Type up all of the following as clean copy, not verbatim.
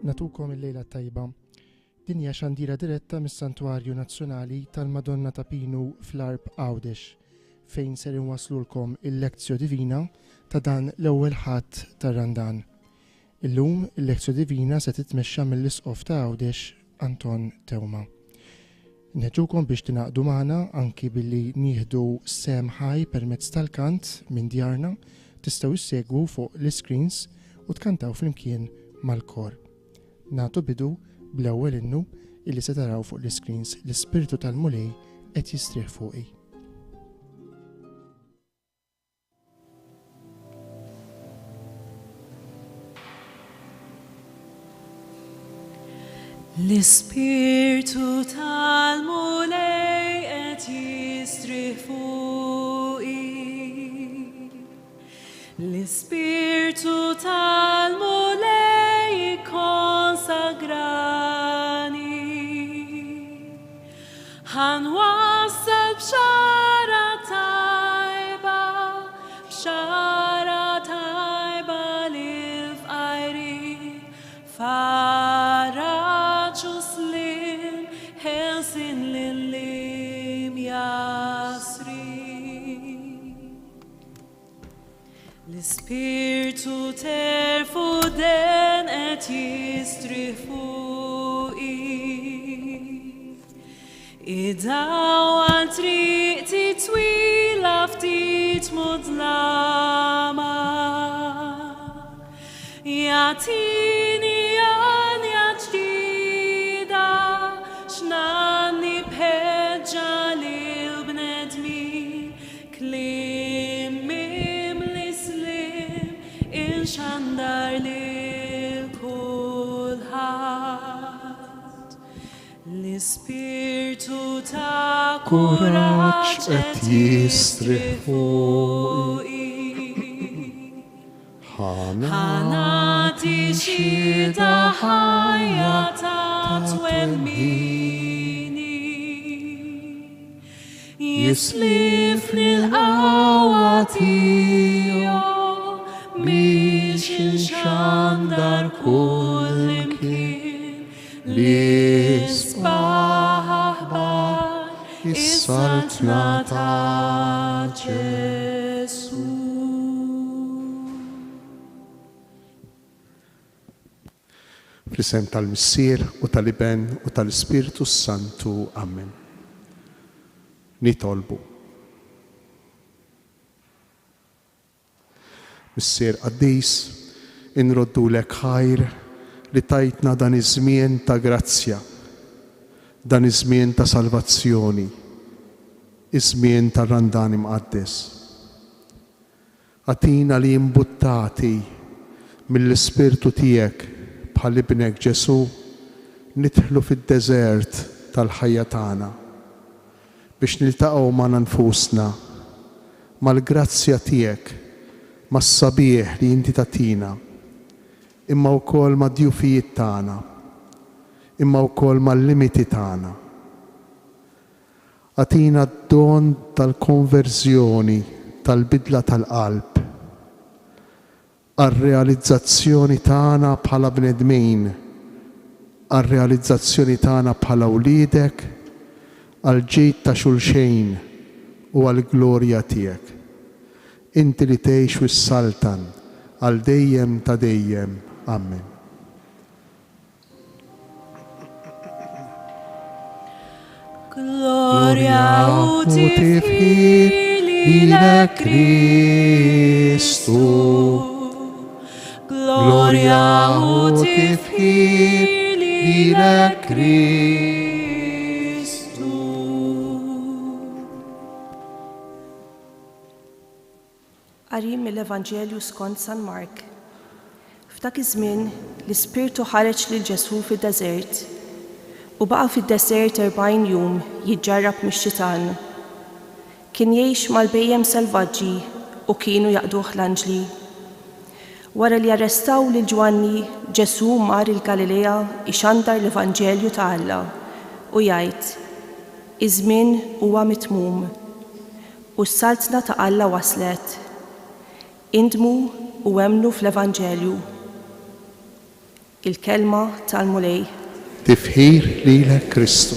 Natukom il-lejla tajba. Din hija xandira diretta mis-Santwarju Nazzjonali tal-Madonna ta' Pinu fl-Arb Għawdex, fejn ser inwaslulkom il-Lezzjo Divina ta' dan l-ewwel ħadd tar-Randan. Illum il-Lezzjo Divina se titmexxa mill-Isqof ta' Għawdex Anton Tewma. Neġukom biex tinaqdu magħna anki billi nieħdu sem ħaj permezz tal-kant minn djarna, tistgħu issegwu fuq l-screens u tkantaw flimkien mal-kor. Nagħtu bidu bl-ewwel innu illi se taraw fuq l-screens l-Ispirtu tal-Mulej qed jistrieħ fuqi. L-Ispirtu tal-Mulej qed jistrieħ fuqi. L-Ispirtu tal-Mulej jikkonsagrani. Ħanwassal b'xara tajba lil fqajri faraġ u slim ħelsin lil-lim jasri. L-Ispirtu terfu den qed jistrieħ fuqi. Idaw għal triqti twila ftit mudlama. Jagħtini għanja ġdida x'nanni bħeġġa lil bnedmin kliem mimli slim inxandar lil kulħadd. L-Ispirtu ta' kuraġġ qed jistrieħ fuqi. Ħanati xhieda ħajja ta' twemmini. Jislifni l-qawwa tiegħu biex inxandar kull imkien l-isbaħ aħbar is-saltna ta' Ġesu. Fl-isem tal-Missier u tal-Iben u tal-Ispiritu Santu. Amen. Nitolbu. Missier Qaddis, inroddulek ħajr li tajtna dan iż-żmien ta' grazzja, dan iż-żmien ta' salvazzjoni, iż-żmien tar-Randan imqaddes. Għatina li imbuttati mill-Ispirtu tiegħek bħal ibnek Ġesu nidħlu fid-deżert tal-ħajja tagħna biex niltaqgħu ma' nfusna mal-grazzja tiegħek, mas-sabiħ li inti tatina, imma wkoll mad-djufijiet tagħna, imma wkoll mal-limiti tagħna. Għatina d-don tal-konverżjoni, tal-bidla tal-qalb, għal-realizzazzjoni tagħna bħala bnedmin, għal-realizzazzjoni tagħna bħala wliedek, għal-ġid ta' xulxejn u għal-glorja tiegħek. Inti li tgħix wis-saltan għal dejjem ta' dejjem. Amen. Gloria u tifħir lilek Kristu. Gloria u tifħir lilek Kristu. Qari mill-Evanġelju skont San Mark. F'dak iż-żmien l-Ispirtu ħareġ lil Ġesu fid-deżert u baqa' fid-deżert 40 jum jiġġarrab mix-xitan. Kien jgħix mal-bejjem selvaġġi u kienu jaqduh l-anġli. Wara li arrestaw lil Ġwanni, Ġesu mar il-Galilea ixandar l-Evanġelju ta' Alla u jgħid: iż-żmien huwa mitmum u s-saltna ta' Alla waslet. Indmu u emnu fl-Evanġelju. il-kelma tal-mulej. Tifħir lilek Kristu.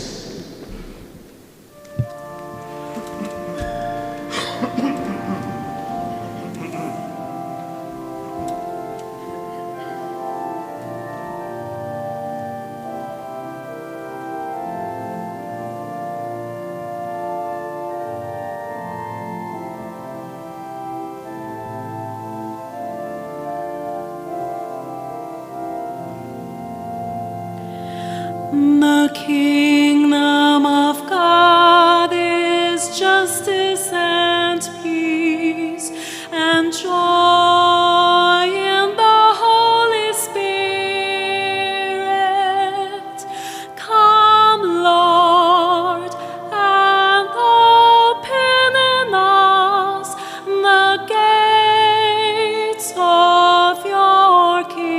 The kingdom of God is justice and peace and joy in the Holy Spirit. Come, Lord, and open in us the gates of your kingdom.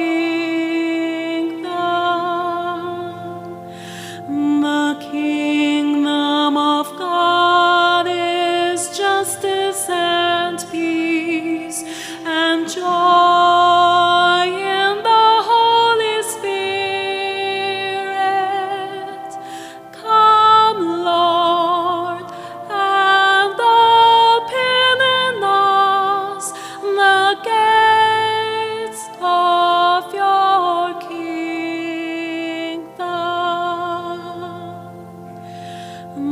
The kingdom of God is justice and peace and joy in the Holy Spirit. Come, Lord, and open in us the gates of your kingdom.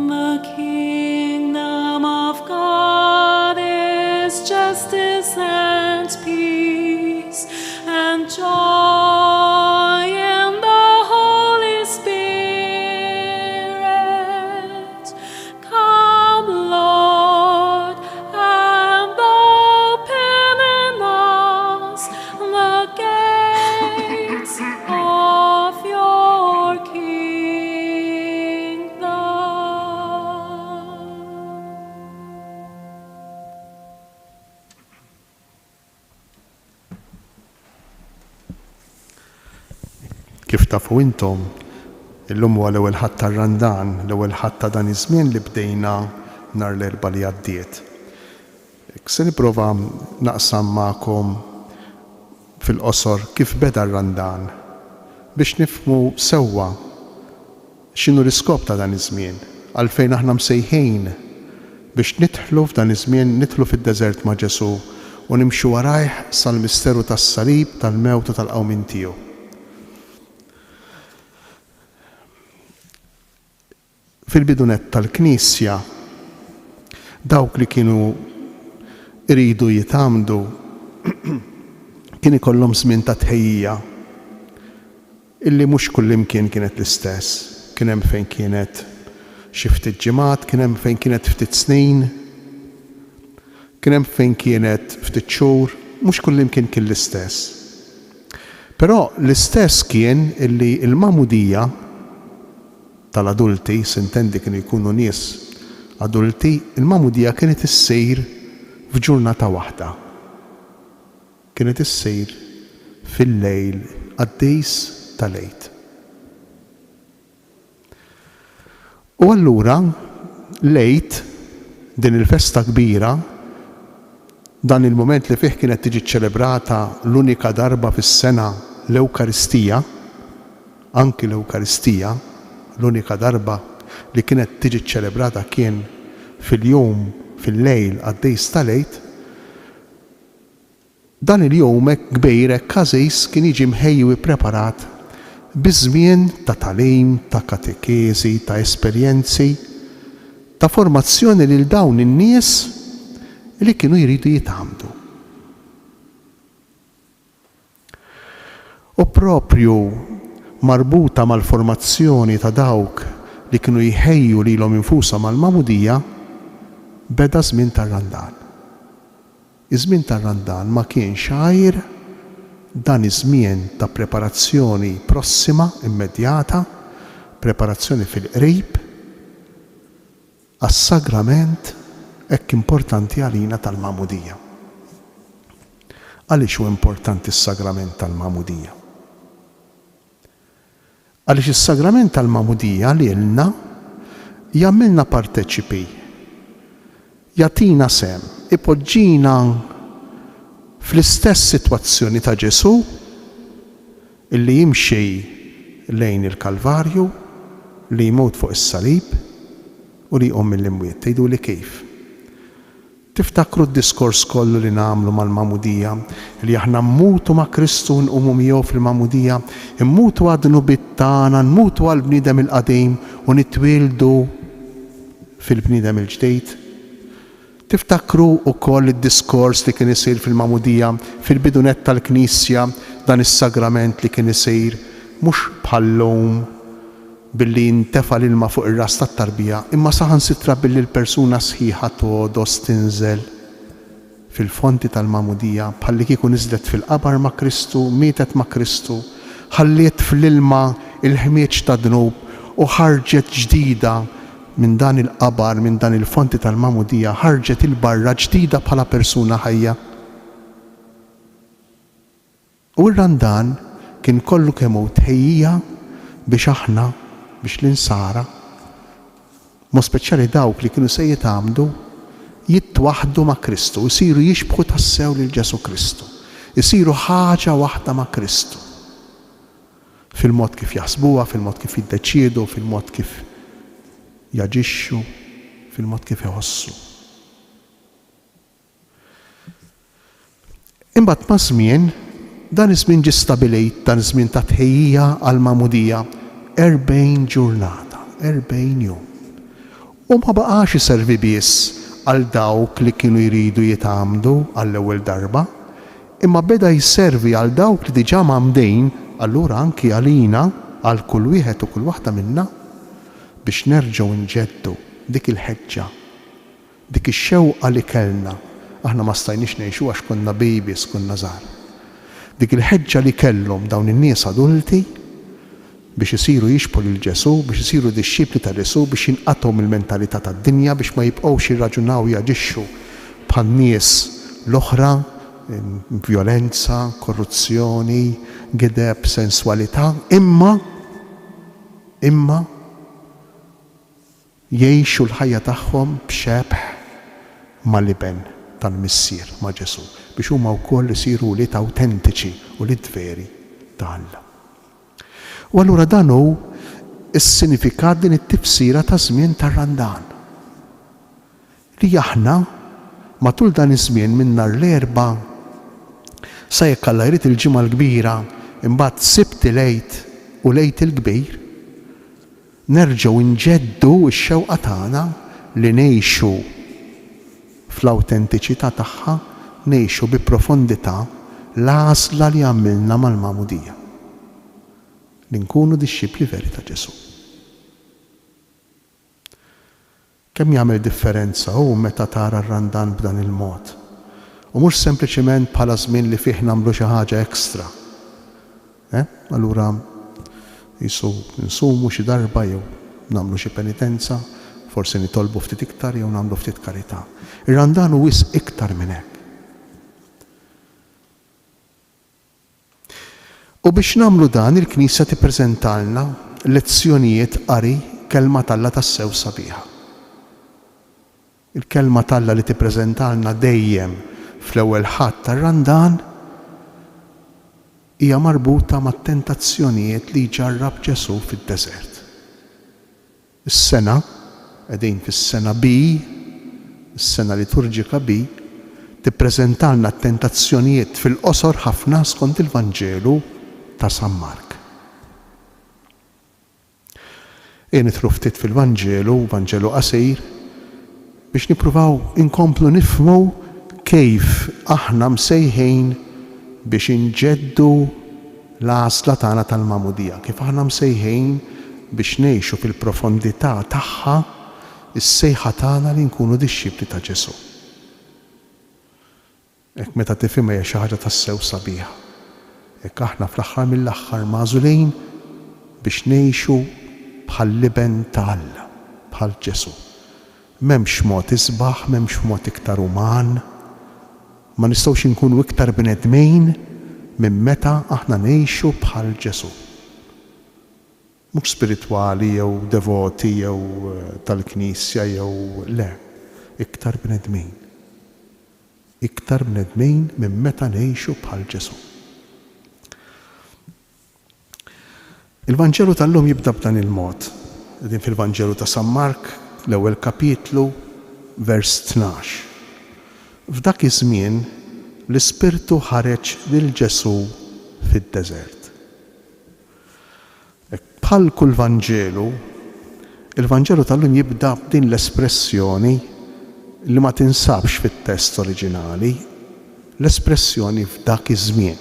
The kingdom of God is justice and peace and joy in the Holy Spirit. Come, Lord, and open in us the gates of your kingdom. Kif tafu intom, illum huwa l-ewwel ħadd tar-Randan, l-ewwel ħadd ta' dan iż-żmien li bdejna nhar l-erba' li għaddiet. Se nipprova naqsam magħkom fil-qosor kif beda r-Randan biex nifhmu sewwa x'inhu l-iskop ta' dan iż-żmien, għalfejn aħna msejħejn biex nidħlu f'dan iż-żmien nidħlu fid-deżert ma' Ġesu u nimxu warajh sal-misteru tas-salib, tal-mewt u tal-qawmien tiegħu. Fil-bidunet tal-Knisja, dawk li kienu iridu jitamdu kien ikollhom żmien ta' tħejjija illi mhux kullimkien kienet l-istess. Kien hemm fejn kienet xi ftit ġimgħat, kien hemm fejn kienet ftit snin, kien hemm fejn kienet ftit xhur, mhux kullimkien kien l-istess. Però l-istess kien illi l-magħmudija tal-adulti, sintendi kienu jkunu nies adulti, il-magħmudija kienet issir f'ġurnata waħda. Kienet issir fil-lejl għad-dejs tal-għid. U allura l-għid, din il-festa kbira, dan il-moment li fih kienet tiġi ċċelebrata l-unika darba fis-sena l-Ewkaristija, anki l-Ewkaristija, l-unika darba li kienet tiġi ċċelebrata kien fil-jum, fil-lejl għad-dejs tal-għid. Dan il-jum kbejrek każejs kien jiġi mħejju u ppreparat biż-żmien ta' tagħlim, ta' katekesi, ta' esperjenzi, ta' formazzjoni lil dawn in-nies li kienu jridu jitgħamdu. U propju marbuta mal-formazzjoni ta' dawk li kienu jħejju lilhom infushom mal-magħmudija beda żmien tar-Randan. Iż-żmien tar-Randan ma kienx għajr dan iż-żmien ta' preparazzjoni prossima, immedjata, preparazzjoni fil-qrib għas-sagrament hekk importanti għalina tal-magħmudija. Għaliex hu importanti s-sagrament tal-magħmudija? Għaliex is-sagrament tal-magħmudija lilna jagħmilna parteċipi, jagħtina sem, ipoġġina fl-istess sitwazzjoni ta' Ġesu illi jimxi lejn il-Kalvarju, li jmut fuq is-salib u li jqum mill-imwiet. Tgħidu li kif? Tiftakru d-diskors kollu li nagħmlu mal-Magħmudija li aħna mmutu ma' Kristu nqumu miegħu fil-Magħmudija, immutu għad-nubiet tagħna, nmutu għall-bniedem il-qadim u nitwieldu fil-bniedem il-ġdejd. Tiftakru wkoll id-diskors li kien isir fil-Magħmudija fil-bidunet tal-Knisja, dan is-sagrament li kien isir mhux bħallum billi jintefa l-ilma fuq ir-ras tat-tarbija, imma saħansitra billi l-persuna sħiħa todos tinżel fil-fonti tal-Magħmudija bħalli kieku niżlet fil-qabar ma' Kristu, mietet ma' Kristu, ħalliet fl-ilma il-ħmieġ ta' dnub u ħarġet ġdida minn dan il-qabar, minn dan il-fonti tal-Magħmudija, ħarġet il-barra ġdida bħala persuna ħajja. U r-Randan kien kollu kemm hu tħejjija biex aħna, biex l-insara, mo speċjali dawk li kienu se jitgħamdu, jittwaħdu ma' Kristu, jisiru jixbħu tassew lil Ġesu Kristu, jisiru ħaġa waħda ma' Kristu. Fil-mod kif jaħsbuha, fil-mod kif jiddeċiedu, fil-mod kif jaġixxu, fil-mod kif iħossu. Imbagħad ma' żmien, dan iż-żmien ġie stabilit, dan iż-żmien ta' tħejjija għall-Magħmudija 40 ġurnata, 40 jum. U ma baqax iservi biss għal dawk li kienu jridu jitgħamdu għall-ewwel darba, imma beda jservi għal dawk li diġà mamdejn, allura anki għalina, għal kull wieħed u kull waħda minna, biex nerġgħu nġeddu dik il-ħeġġa, dik ix-xewqa li kellna. Aħna ma stajniex ngħixu għax konna babies, konna żgħar. Dik il-ħeġġa li kellhom dawn in-nies adulti biex isiru jixbħu lil Ġesu, biex isiru dixxipli ta' Ġesu, biex jinqatgħu mill-mentalità tad-dinja, biex ma jibqgħux jirraġunaw jaġixxu bħal nies l-oħra, violenza, korruzzjoni, gideb, sensualità, imma jgħixu l-ħajja tagħhom b'xebħ mal-liben tal-missier ma' Ġesu, biex huma wkoll isiru lied awtentiċi u lied veri ta' Alla. U allura dan hu s-sinifikat din it-tifsira ta' żmien tar-Randan. Li aħna matul dan iż-żmien minn nhar l-erba' sa jekk Alla jrid il-ġimgħa l-kbira imbagħad sibt lejt u lejt il-kbir nerġgħu nġeddu x-xewqa tagħna li ngħixu fl-awtentiċità tagħha, ngħixu bi profondità l-għażla li għamilna mal-Magħmudija. Li nkunu dixxipli veri ta' Ġesu. Kemm jagħmel differenza hu meta tara r-Randan b'dan il-mod. U mhux sempliċement bħala żmien li fih nagħmlu xi ħaġa ekstra. Allura jisu nsumu xi darba jew nagħmlu xi penitenza, forsi nitolbu ftit iktar jew nagħmlu ftit karità. Ir-Randan hu wisq iktar minn hekk. U biex nagħmlu dan il-Knisja tippreżentalna lezzjonijiet qari kelma Alla tassew sabiħa. Il-kelma Alla li tippreżentalna dejjem fl-ewwel ħadd tar-Randan hija marbuta mat-tentazzjonijiet li jġarrab Ġesu fid-deżert. Is-sena qegħdin fis-sena B, is-sena liturġika B, tippreżentalna t-tentazzjonijiet fil-qosor ħafna skont il-Vanġelu ta' San Mark. Nidħlu ftit fil-Vanġelu, Vanġelu qasir, biex nippruvaw inkomplu nifhmu kif aħna msejħin biex inġeddu l-għażla tagħna tal-Magħmudija, kif aħna msejħin biex ngħixu fil-profondità tagħha is-sejħa tagħna li nkunu dixxipli ta' Ġesu. Hekk meta tifhimha hija xi ħaġa tassew sabiħa. Hekk aħna fl-aħħar mill-aħħar magħżulin biex ngħixu bħal-liben ta' Alla, bħal Ġesu. M'hemmx mod isbaħ, m'hemmx mod iktar uman, ma nistgħux inkunu iktar bnedmin minn meta aħna ngħixu bħal Ġesu. Mhux spiritwali jew devoti jew tal-Knisja jew le, iktar bnedmin. Iktar bnedmin minn meta ngħixu bħal Ġesu. Il-Vanġelu tal-lum jibda b'dan il-mod. Din fil-Vanġelu ta' San Mark, l-ewwel kapitlu, vers 12. F'dak iż-żmien l-Ispirtu ħareġ lil Ġesu fid-deżert. Bħal kull Vanġelu, il-Vanġelu tal-lum jibda b'din l-espressjoni li ma tinsabx fit-test oriġinali, l-espressjoni f'dak iż-żmien.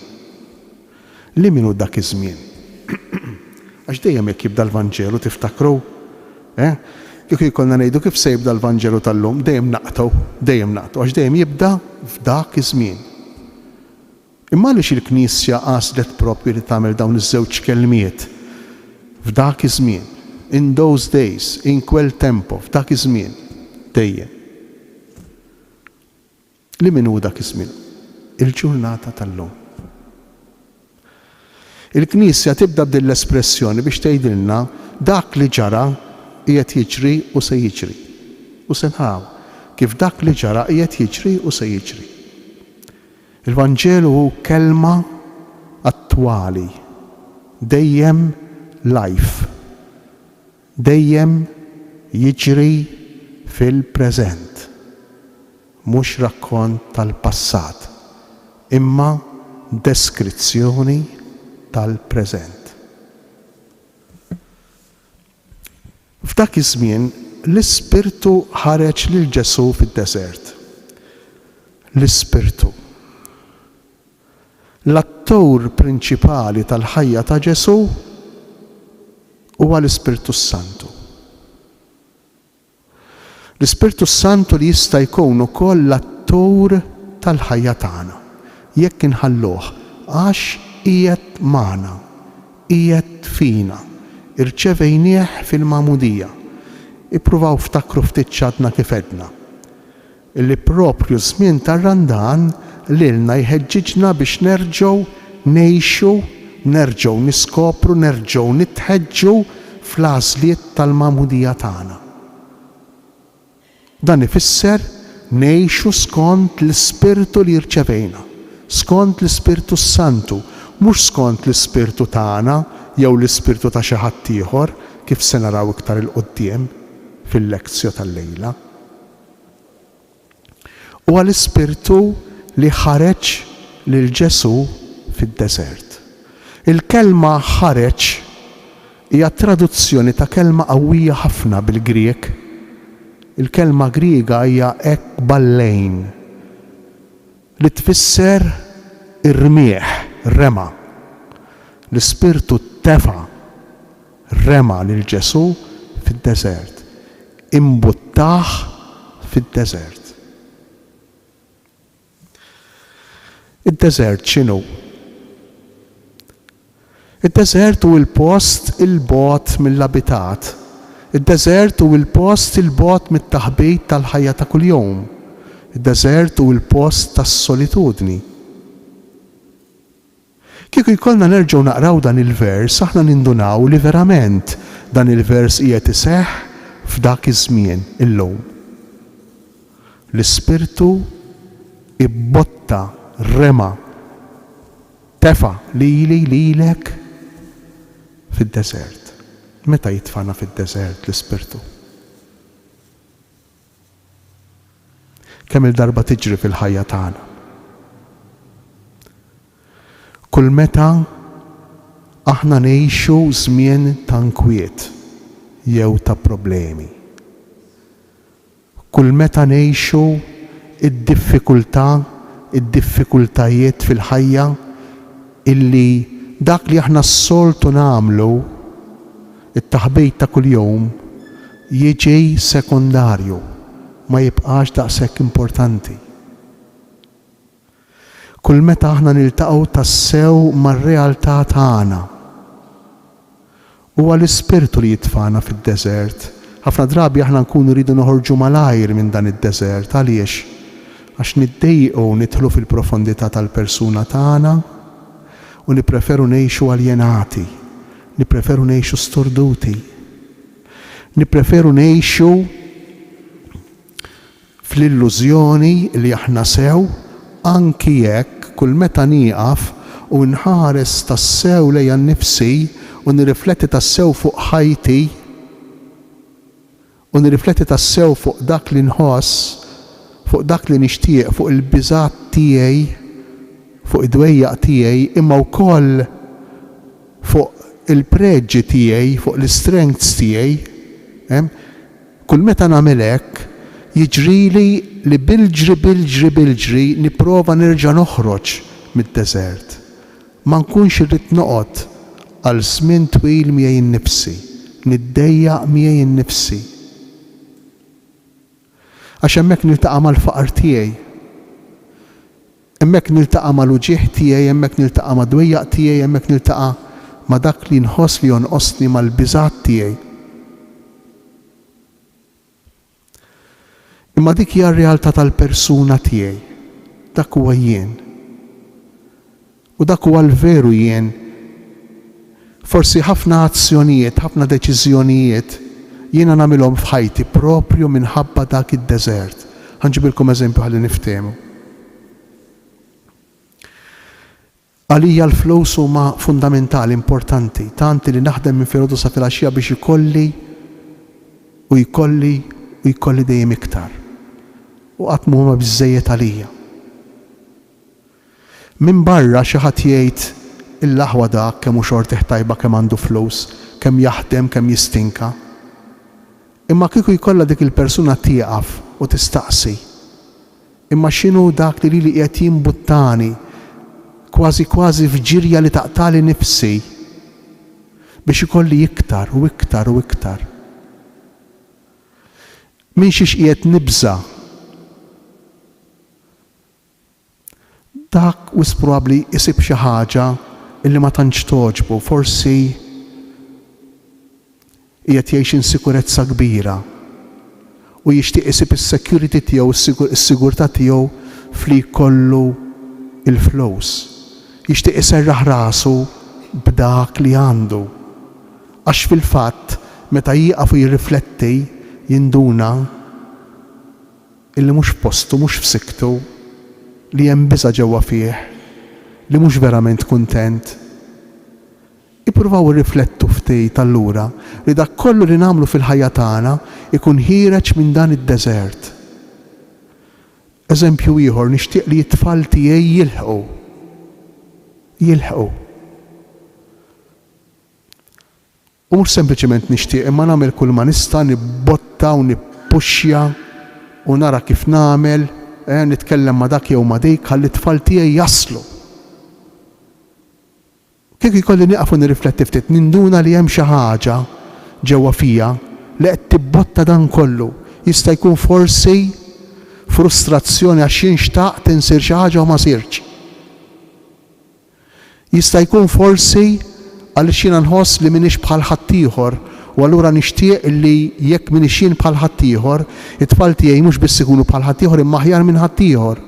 Li minu dak iż-żmien? Għax dejjem jekk jibda l-Vanġelu tiftakru? Kieku jkollna ngħidu kif se jibda l-Vanġelu tal-lum, dejjem naqtaw, għax dejjem jibda f'dak iż-żmien. Imma għaliex il-Knisja qasdet proprju li tagħmel dawn iż-żewġ kelmiet f'dak iż-żmien, in those days, in quel tempo, f'dak iż-żmien, dejjem. Li min hu dak iż-żmien? Il-ġurnata tal-lum. Il-Knisja tibda b'din l-espressjoni biex tgħidilna dak li ġara qiegħed jiġri u se jiġri. U se nħaw kif dak li ġara qiegħed jiġri u se jiġri. Il-Vanġelu hu kelma attwali, dejjem life, dejjem jiġri fil-preżent, mhux rakkont tal-passat, imma deskrizzjoni tal-preżent. F'dak iż-żmien l-Ispirtu ħareġ lil Ġesu fid-deżert. L-Ispirtu. L-attur prinċipali tal-ħajja ta' Ġesu huwa l-Ispirtu Santu. L-Ispirtu Santu li jista' jkun ukoll l-attur tal-ħajja tagħna. Jekk inħalluh għax qiegħed magħna, qiegħed fina, irċevejnieh fil-magħmudija. Ippruvaw ftakru ftit x'għadna kif għedna. Illi proprju żmien tar-randan lilna jħeġġiġna biex nerġgħu ngħixu, nerġgħu niskopru, nerġgħu nitħeġġu fl-għażliet tal-magħmudija tagħna. Dan ifisser ngħixu skont l-Ispirtu li rċevejna, skont l-Ispirtu Santu, mhux skont l-Ispirtu tagħna jew l-Ispirtu ta' xi ħadd ieħor kif se naraw iktar il-qudiem fil-lezzja tal-lejla. U għall-Ispirtu li ħareġ lil Ġesu fid-deżert. Il-kelma ħareġ hija traduzzjoni ta' kelma qawwija ħafna bil-Grieg. Il-kelma Griega hija ekballejn li tfisser irmieħ, rema. L-Ispirtu tefa rema lil Ġesu fid-deżert. Imbuttaħ fid-deżert. Id-deżert x'inhu? Id-deżert hu l-post il-bogħod mill-abitat. Id-deżert hu l-post il-bogħod mit-taħbit tal-ħajja ta' kuljum. Id-deżert hu l-post tas-solitudni. Kieku jkollna nerġgħu naqraw dan il-vers, aħna nindunaw li verament dan il-vers qiegħed iseħħ f'dak iż-żmien illum. L-Ispirtu ibbotta, rema, tefa lilek fid-deżert. Meta jitfana fid-deżert l-Ispirtu? Kemm il-darba tiġri fil-ħajja tagħna? Kull meta aħna ngħixu żmien ta' inkwiet jew ta' problemi. Kull meta ngħixu id-diffikultajiet fil-ħajja illi dak li aħna s-soltu nagħmlu it-taħbejt ta' kuljum jiġi sekundarju, ma jibqax daqshekk importanti. Kull meta aħna niltaqgħu tassew mar-realtà tagħna. Huwa l-Ispirtu li jitfana fid-deżert. Ħafna drabi aħna nkunu rridu noħorġu malajr minn dan id-deżert. Għaliex? Għax niddejqu nidħlu fil-profondità tal-persuna tagħna u nippreferu ngħixu aljenati, nippreferu ngħixu storduti, nippreferu ngħixu fl-illużjoni li aħna sew, anki jekk kull meta nieqaf u nħares tassew lejha nnifsi u nirrifletti tassew fuq ħajti u nirrifletti tassew fuq dak li nħoss, fuq dak li nixtieq, fuq il-biżat tiegħi, fuq id-dwejjaq tiegħi, imma wkoll fuq il-preġġi tiegħi, fuq l-strengths tiegħi. Kull meta nagħmel hekk jiġrili li bilġri nipprova nerġa' noħroġ mid-deżert. Ma nkunx irrid noqgħod għal żmien twil miegħi nnifsi, niddejjaq miegħi nnifsi. Għax hemmhekk niltaqa' mal-faqar tiegħi. Hemmhekk niltaqa' mal-uġieħ tiegħi, hemmhekk niltaqa' mad-dwejjaq tiegħi, hemmhekk niltaqa' ma' dak li nħoss li jonqosni mal-biżgħat tiegħi. Imma dik hija r-realtà tal-persuna tiegħi. Dak huwa jien. U dak huwa l-veru jien. Forsi ħafna azzjonijiet, ħafna deċiżjonijiet jiena nagħmilhom f'ħajti propju minħabba dak id-deżert. Ħanġibilkom eżempju ħalli niftehmu. Għalija l-flows huma fundamentali, importanti, tanti li naħdem minn filgħodu sa filgħaxija biex jkolli dejjem iktar. U qatt huma biżżejjed għalija. Min barra xi ħadd jgħid il-laħwa dak kemm hu xortih tajba kemm għandu flows, kemm jaħdem, kemm jistinka. Imma kieku jkollha dik il-persuna tieqaf u tistaqsi. Imma x'inhu dak li lili qiegħed jimbuttani kważi f'ġirja li taqtali nifsi biex ikolli iktar u iktar u iktar. Min xiex qiegħed nibża. Dak wis probabbli isib xi ħaġa illi ma tantx toġbu, forsi qiegħed jgħix insikurezza kbira u jixtieq isib is-security tiegħu, is-sigurtà tiegħu fli jkollu il-flows. Jixtieq iserraħ rasu b'dak li għandu. Għax fil-fatt meta jieqaf u jirrifletti jinduna illi mhux f'postu, mhux f'siktu, li hemm biża' ġewwa fih, li mhux verament kuntent. Ippruvaw irriflettu ftit allura li dak kollu li nagħmlu fil-ħajja tagħna ikun ħireġ minn dan id-deżert. Eżempju ieħor nixtieq li t-tfal tiegħi jilħqu. U mhux sempliċement nixtieq imma nagħmel kull ma nista' nibbotta u nippuxja u nara kif nagħmel, nitkellem ma' dak jew ma' dik ħalli t-tfal tiegħi jaslu. Kieku jkolli nieqaf u nirrifletti ftit, ninduna li hemm xi ħaġa ġewwa fija li qed tibbotta dan kollu. Jista' jkun forsi frustrazzjoni għax jien xtaqt insir xi ħaġa u ma sirtx. Jista' jkun forsi għaliex jiena nħoss li m'iniex bħal ħaddieħor u allura nixtieq li jekk m'iniex jien bħal ħaddieħor, it-tfal tiegħi mhux biss ikunu bħal ħaddieħor imma aħjar minn ħaddieħor.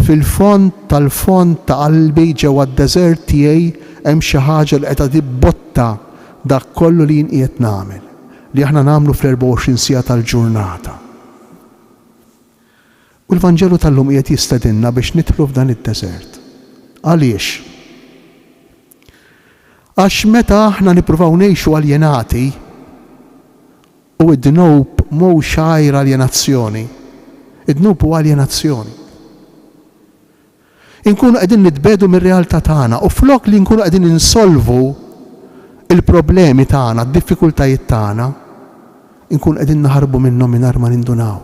Fil-fond tal-fond ta' qalbi ġewwa d-deżert tiegħi hemm xi ħaġa li qiegħda tibbotta dak kollu li jien qiegħed nagħmel, li aħna nagħmlu fl-24 siegħa tal-ġurnata. U l-Vanġelu tal-lum qiegħed jistedinna biex nidħlu f'dan id-deżert. Għaliex? Għax meta aħna nippruvaw ngħixu aljenati u id-dnub mhux xajr aljenazzjoni, id-dnub huwa aljenazzjoni. Inkunu qegħdin nitbedu mir-realtà tagħna u flok li nkunu qegħdin insolvu il-problemi tagħna, d-diffikultajiet tagħna, inkunu qegħdin naħarbu minnhom mingħajr ma nindunaw.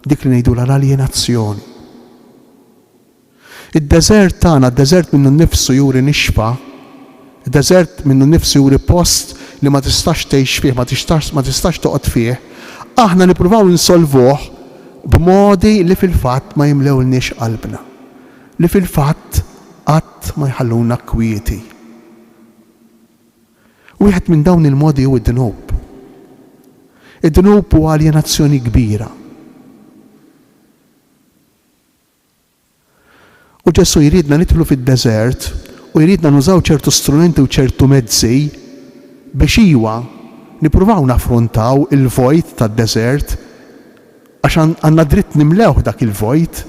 Dik li ngħidula l-aljenazzjoni. Id-deżert tagħna, d-deżert minnu nnifsu juri nixfa, id-deżert minnu nnifsu juri post li ma tistax tgħix fih, ma tistax toqgħod fih, aħna nippruvaw insolvuh b'modi li fil-fatt ma jimlewlniex qalbna, li fil-fatt qatt ma jħalluna kwieti. Wieħed minn dawn il-modi hu id-dnub. Id-dnub huwa aljenazzjoni kbira. U Ġesu jridna nidħlu fid-deżert u jridna nużaw ċertu strumenti u ċertu mezzi biex iwa nippruvaw naffrontaw il-vojt tad-deżert għax għandna dritt nimlewh dak il-vojt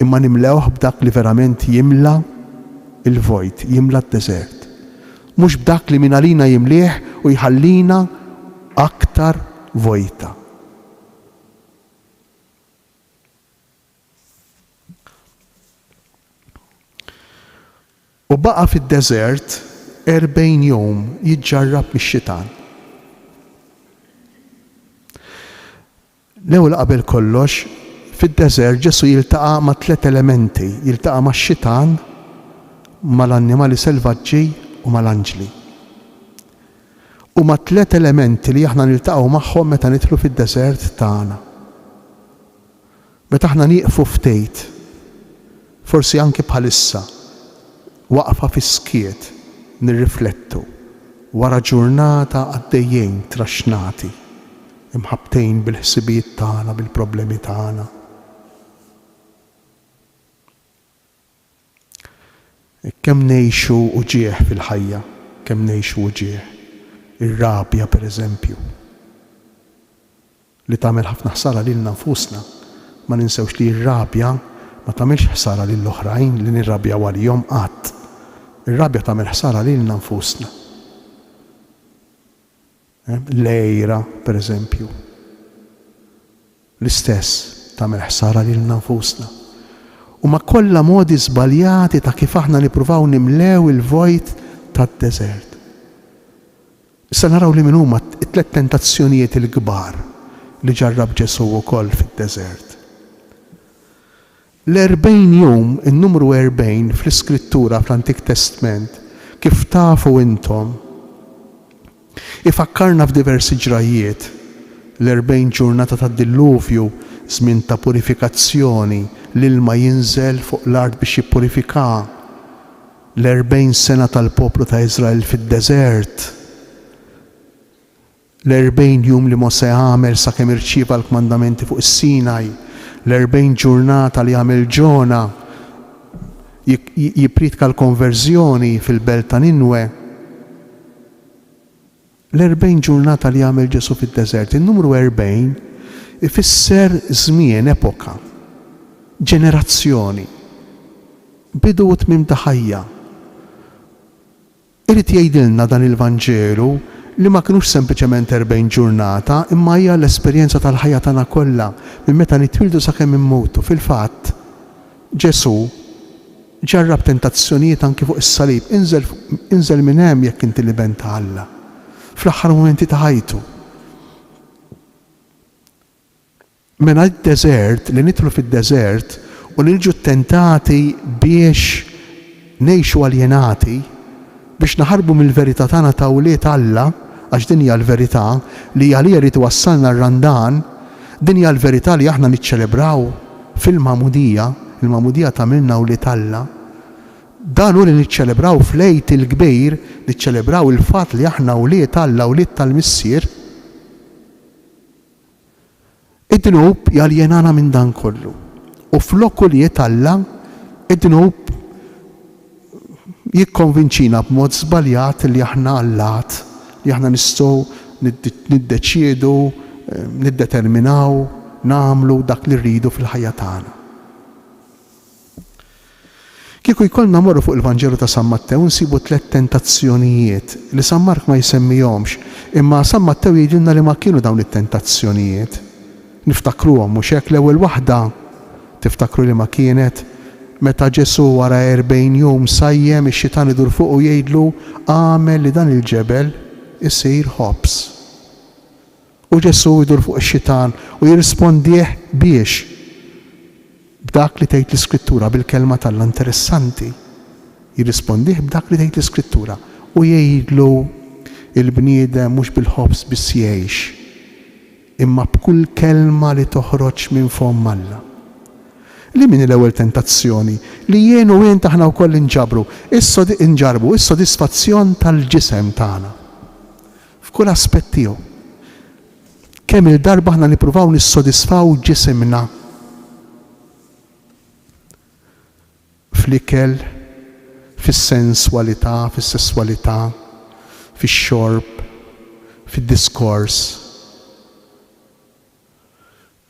imma nimlewh b'dak li verament jimla il-vojt, jimla d-deżert. Mhux b'dak li minn għalina jimlieħ u jħallina aktar vojta. U baqa fid-deżert 40 jum jiġġarrab mix-xitan. L-ewwel qabel kollox, fid-deżert Ġesu jiltaqa' ma' 3 elementi, jiltaqa' max-xitan, mal-annimali selvaġġi u mal-anġli. U ma' 3 elementi li aħna niltaqgħu magħhom meta nidħlu fid-deżert tagħna. Meta aħna nieqfu ftejt, forsi anke bħalissa, waqfa fis-skiet nirriflettu wara ġurnata għaddejjin traxnati, imħabtejn bil-ħsibijiet tagħna, bil-problemi tagħna. Kemm ngħixu uġieħ fil-ħajja, kemm ngħixu uġieħ. Ir-rabja pereżempju. Li tagħmel ħafna ħsara lilna nfusna. Ma ninsewx li r-rabja ma tagħmilx ħsara lill-oħrajn li nirrabjaw għalihom qatt. Ir-rabja tagħmel ħsara lilna nfusna. Lejra, pereżempju. L-istess tagħmel ħsara lilna nfusna. U ma kollha modi żbaljati ta' kif aħna nippruvaw nimlew il-vojt tad-deżert. Issa naraw li min huma t-3 tentazzjonijiet il-kbar li ġarrab Ġesu wkoll fid-deżert. L-40 jum, in-numru 40 fl-Iskrittura fl-Antik Testament, kif tafu intom, ifakkarna f'diversi ġrajiet. L-40 ġurnata tad-Dilluvju, żmien ta' purifikazzjoni, l-ilma jinżel fuq l-art biex jippurifika. L-40 sena tal-poplu ta' Iżrael fid-deżert. L-40 jum li Mose għamel sakemm irċieva l-kmandamenti fuq is-Sinaj. L-40 ġurnata li għamel Ġona jipritka l-konverżjoni fil-belt ta' Ninwe. L-40 ġurnata li għamel Ġesu fid-deżert. Il-numru 40 ifisser żmien, epoka, ġenerazzjoni, bidu u tmiem ta' ħajja. Irid jgħidilna dan il-Vanġelu li ma kinux sempliċement 40 ġurnata, imma hija l-esperjenza tal-ħajja tagħna kollha minn meta nitwildu sakemm immutu. Fil-fatt, Ġesu ġarrab tentazzjonijiet anke fuq is-salib, inżel minn hemm jekk inti li bent ta' Alla. Fl-aħħar momenti ta' ħajtu. Mela d-deżert, li nidħlu fid-deżert u niġu tentati biex ngħixu aljenati, biex naħarbu mill-verità tagħna ta' wliet Alla, għax din hija l-verità li għalija rid iwassalna r-randan, din hija l-verità li aħna niċċelebraw fil-Magħmudija, il-Magħmudija tagħmilna wliet Alla. Dan hu li niċċelebraw fl-Għid il-Kbir, niċċelebraw il-fatt li aħna wliet Alla, wliet tal-Missier. Id-dnub jaljenana minn dan kollu. U flok wliet Alla, id-dnub jikkonvinċina b'mod żbaljat li aħna Allat, li aħna nistgħu niddeċiedu, niddeterminaw, nagħmlu dak li rridu fil-ħajja tagħna. Kieku jkollna morru fuq il-Vanġelu ta' San Mattew nsibu 3 tentazzjonijiet li San Mark ma jsemmihomx, imma San Mattew jgħidilna li ma kienu dawn it-tentazzjonijiet. Niftakruhom mhux hekk l-ewwel waħda, tiftakru li ma kienet meta Ġesu wara 40 jum sajjem ix-xitan idur fuq u jgħidlu għamel li dan il-ġebel isir ħobs. U Ġesu jdur fuq ix-xitan u jirrispondih biex b'dak li tgħid l-Iskrittura bil-kelma tal-Alla interessanti. Jirrispondih b'dak li tgħid l-Iskrittura u jgħidlu il-bniedem mhux bil-ħobs biss jgħix, imma b'kull kelma li toħroġ minn fom Alla. Li min l-ewwel tentazzjoni li jien u jien taħna wkoll inġarbu is-sodisfazzjon tal-ġisem tagħna. F'kull aspett tiegħu. Kemm il-darba aħna nippruvaw nissodisfaw ġisimna fl-ikel, fis-senswalità, fis-sesswalità, fix-xorb, fid-diskors,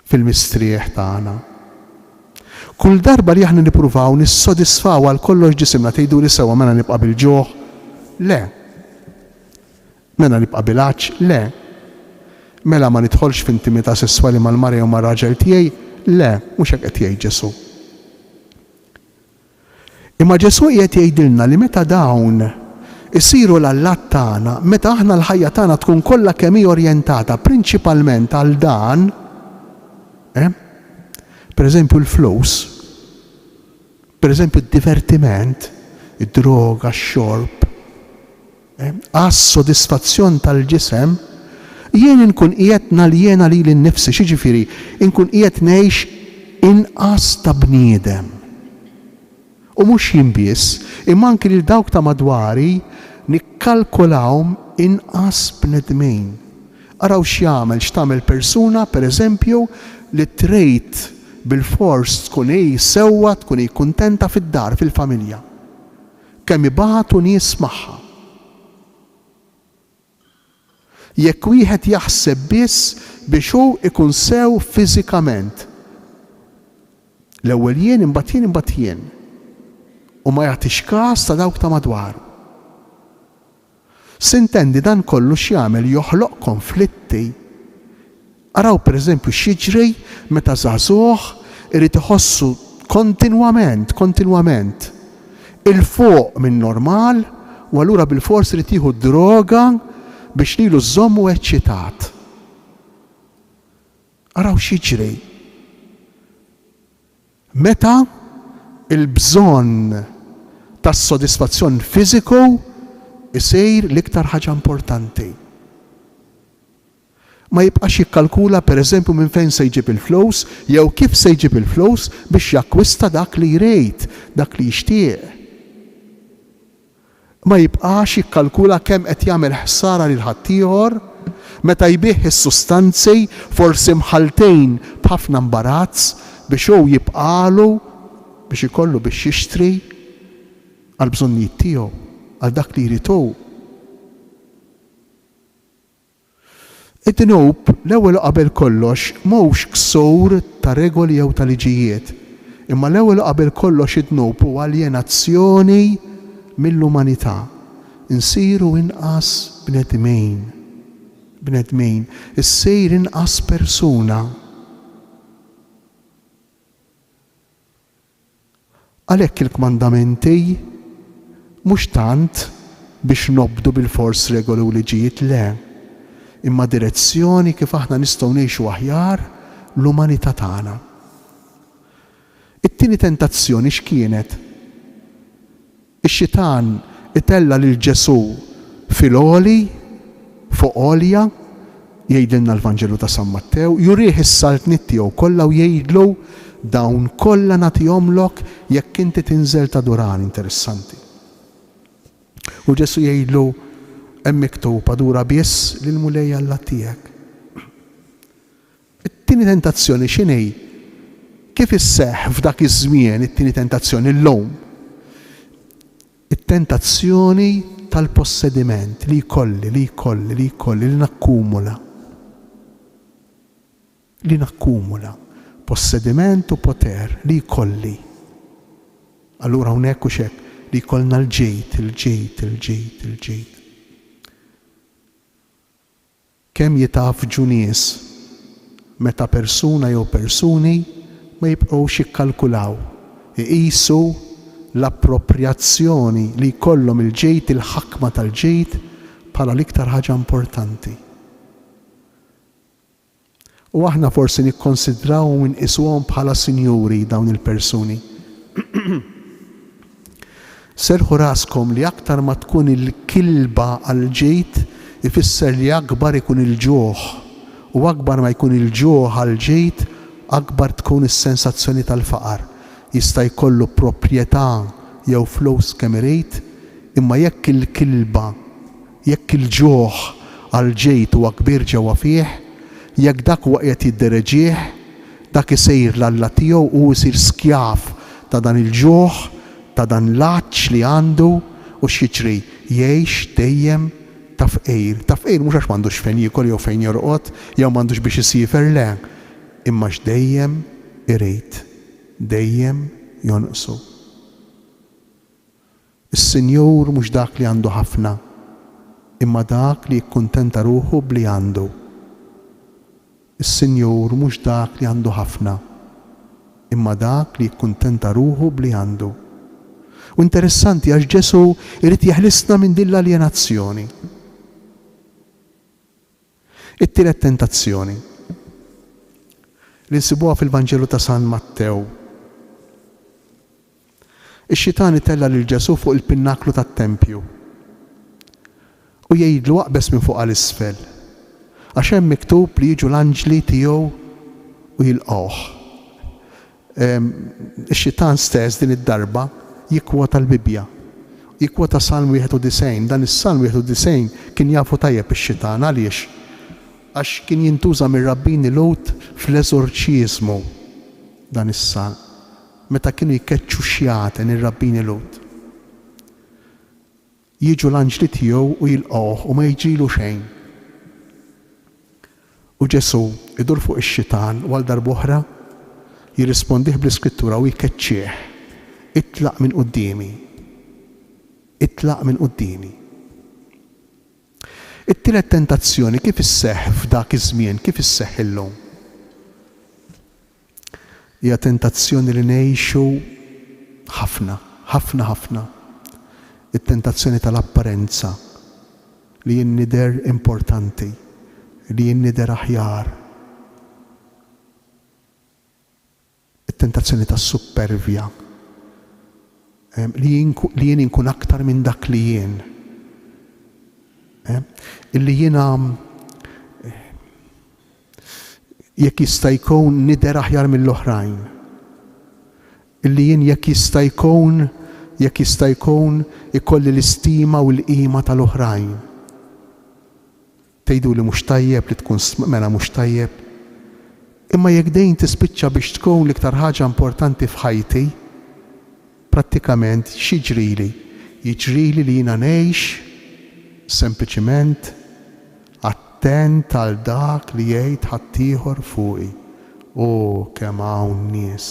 fil-mistrieħ tagħna. Kull darba li aħna nippruvaw nissodisfaw għal kollox ġisimna tgħidu li sewwa mela nibqa' bil-ġuħ. Le, Mela nibqa' bilanċ? Le. Mela ma nidħolx f'intimità sesswali mal-mara jew mar-raġel tiegħi? Le, mhux hekk qed jgħid Ġesu. Imma Ġesu qiegħed jgħidilna li meta dawn isiru l-allat tagħna, meta aħna l-ħajja tagħna tkun kollha kemm hi orjentata prinċipalment għal dan, pereżempju l-flus, pereżempju d-divertiment, id-droga, x-xorb, għas-sodisfazzjon tal-ġisem, jien inkun qiegħed naljena lili nnifsi, xiġifieri, inkun qiegħed ngħix inqas ta' bniedem. U mhux jien biss, imma anki lil dawk ta' madwari nikkalkulawhom inqas bnedmin. Araw x'tagħmel persuna pereżempju li trid bil-fors tkun hi sewwa, tkun hi kuntenta fid-dar, fil-familja. Kemm ibagħtu nies magħha. Jekk wieħed jaħseb biss biex hu ikun sew fiżikament. L-ewwel jien imbagħad jien. U ma jagħtix każ ta' dawk ta' madwar. Sintendi dan kollu x'jagħmel joħloq konflitti. Araw pereżempju x'jiġri meta żagħżugħ irid iħossu kontinwament il-fuq minn normal u allura bil-fors irid jieħu droga biex lilu żommu eċċitat. Araw x'jiġri. Meta il-bżonn tas-sodisfazzjon fiżiku isir l-iktar ħaġa importanti. Ma jibqax jikkalkula pereżempju minn fejn se jġib il-flus jew kif se jġib il-flus biex jakkwista dak li jrid, dak li jixtieq. Ma jibqax jikkalkula kemm qed jagħmel ħsara lil ħaddieħor meta jbih is-sustanzi forsi mħaltejn b'ħafna imbarazz biex hu jibqalu biex ikollu biex jixtri għal bżonnijiet tiegħu, għal dak li jrid hu. Id-dnub l-ewwel qabel kollox mhux ksur ta' regoli jew ta' liġijiet, imma l-ewwel qabel kollox id-dnub huwa aljenazzjoni mill-umanità. Insiru inqas bnedmin, issir inqas persuna. Għalhekk il-kmandamenti mhux tant biex nobdu bil-fors regoli u liġijiet le, imma direzzjoni kif aħna nistgħu ngħixu aħjar l-umanità tagħna. It-tieni tentazzjoni x'kienet? Ix-xitan itella lil Ġesu fil-għoli fuq għolja, jgħidilna l-Vanġelu ta' San Mattew, jurih is-saltniet tiegħu kollha u jgħidlu dawn kollha nagħtihomlok jekk inti tinżel ta' duran. Interessanti. U Ġesu jgħidlu hemm miktuba dura biss lil mulejja Alla tiegħek. It-tieni tentazzjoni x'inhi? Kif isseħħ f'dak iż-żmien it-tieni tentazzjoni llum? It-tentazzjoni tal-possediment li jkolli li nakkumula. Li nakkumula. Possediment u poter li jkolli. Allura hawnhekk hux hekk li jkollna il-ġejt. Kemm jitaf ġunies meta persuna jew persuni ma jibqgħux jikkalkulaw, iqisu l-appropriazzjoni li jkollhom il-ġejt, il-ħakma tal-ġejt bħala l-iktar ħaġa importanti. U aħna forsi nikkonsidraw u nqisuhom bħala sinjuri dawn il-persuni. Serħu raskom li aktar ma tkun il-kilba għal-ġejt ifisser li akbar ikun il-ġuħ u akbar ma jkun il-ġuħ għal-ġejt akbar tkun is-sensazzjoni tal-faqar. Jista' jkollu proprjetà jew flus kemm irid, imma jekk il-kilba, jekk il-ġuħ għal-ġejt huwa kbir ġewwa fih, jekk dak huwa qiegħed jiddereġih, dak isejr l-Alla tiegħu u jsir skjaf ta' dan il-ġuħ, ta' dan l-aċċ li għandu u x'jiġri jgħix dejjem ta' fqejr. Ta' fqejr mhux għax m'għandux fejn jiekol jew fejn jorqod jew m'għandux biex isifer le, imma x'dejjem irid, dejjem jonqsu. Is-Sinjur mhux dak li għandu ħafna, imma dak li jikkuntenta ruħu bli għandu. Is-Sinjur mhux dak li għandu ħafna, imma dak li jikkuntenta ruħu bli għandu. U interessanti għax Ġesu irid jeħlisna minn din l-aljenazzjoni. It-tielet tentazzjoni li nsibuha fil-Vanġelu ta' San Mattew. Ix-Xitan itella lil Ġesu fuq il-pinnaklu tat-Tempju u jgħidlu aqbes minn fuq għal isfel għax hemm miktub li jiġu l-anġli tiegħu u jilqgħuh. Ix-Xitan stess din id-darba jikkwota l-Bibja. Jikkwota Salm 91, dan is-Salm 91 kien jafu tajjeb ix-Xitan għaliex? Għax kien jintuża mir-rabbini Lot fl-eżorċiżmu dan is-Salm. Meta kienu jkeċċu xjaten ir-rabbini Lot. Jiġu l-anġli tiegħu u jilqgħuh u ma jiġrilu xejn. U Ġesu idur fuq ix-Xitan u għal darb'oħra jirrispondih bl-Iskrittura u jkeċċih. Itlaq minn qudiemi. Itlaq minn qudiemi. It-tielet tentazzjoni kif isseħħ f'dak iż-żmien, kif isseħħ illum? Hija tentazzjoni li ngħixu ħafna, ħafna, ħafna. It-tentazzjoni tal-apparenza li jien nidher importanti, li jien nidher aħjar. It-tentazzjoni tas-supervja. Li jien inkun aktar minn dak li jien. Illi jiena jekk jista' jkun nidher aħjar mill-oħrajn. Illi jien jekk jista' jkun ikolli l-istima u l-qima tal-oħrajn. Tgħiduli mhux tajjeb li tkun mela mhux tajjeb. Imma jekk dejn tispiċċa biex tkun l-iktar ħaġa importanti f'ħajti, prattikament x'jiġrili? Jiġrili li jiena ngħix sempliċiment attent għal dak li jgħid ħaddieħor fuqi. Kemm hawn nies,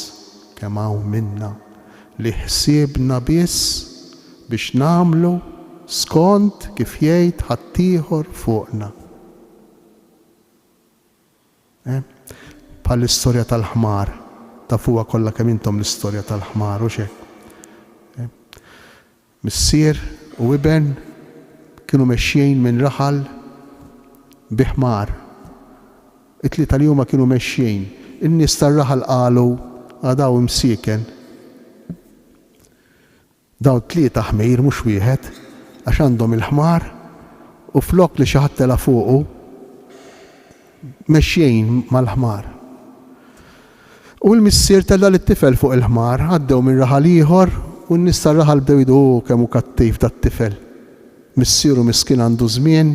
kemm hawn minna li ħsiebna biss biex nagħmlu skont kif jgħid ħaddieħor fuqna. Bħall-istorja tal-ħmar, tafuha kollha kemm intom l-istorja tal-ħmar u x'hekk. Missier u iben kienu mexxejn minn raħal bi ħmar. It-tlieta li huma kienu mexxejn. In-nies tar-raħal qalu għadaw imsieken. Daw tlieta ħmejr mhux wieħed għax għandhom il-ħmar u flok li xi ħadd tela fuqu mexxejn mal-ħmar. U l-missier tella lit-tifel fuq il-ħmar, għaddew minn raħal ieħor u n-nies tar-raħal bdew jgħidu kemm hu kattif tat-tifel. Missieru miskin għandu żmien,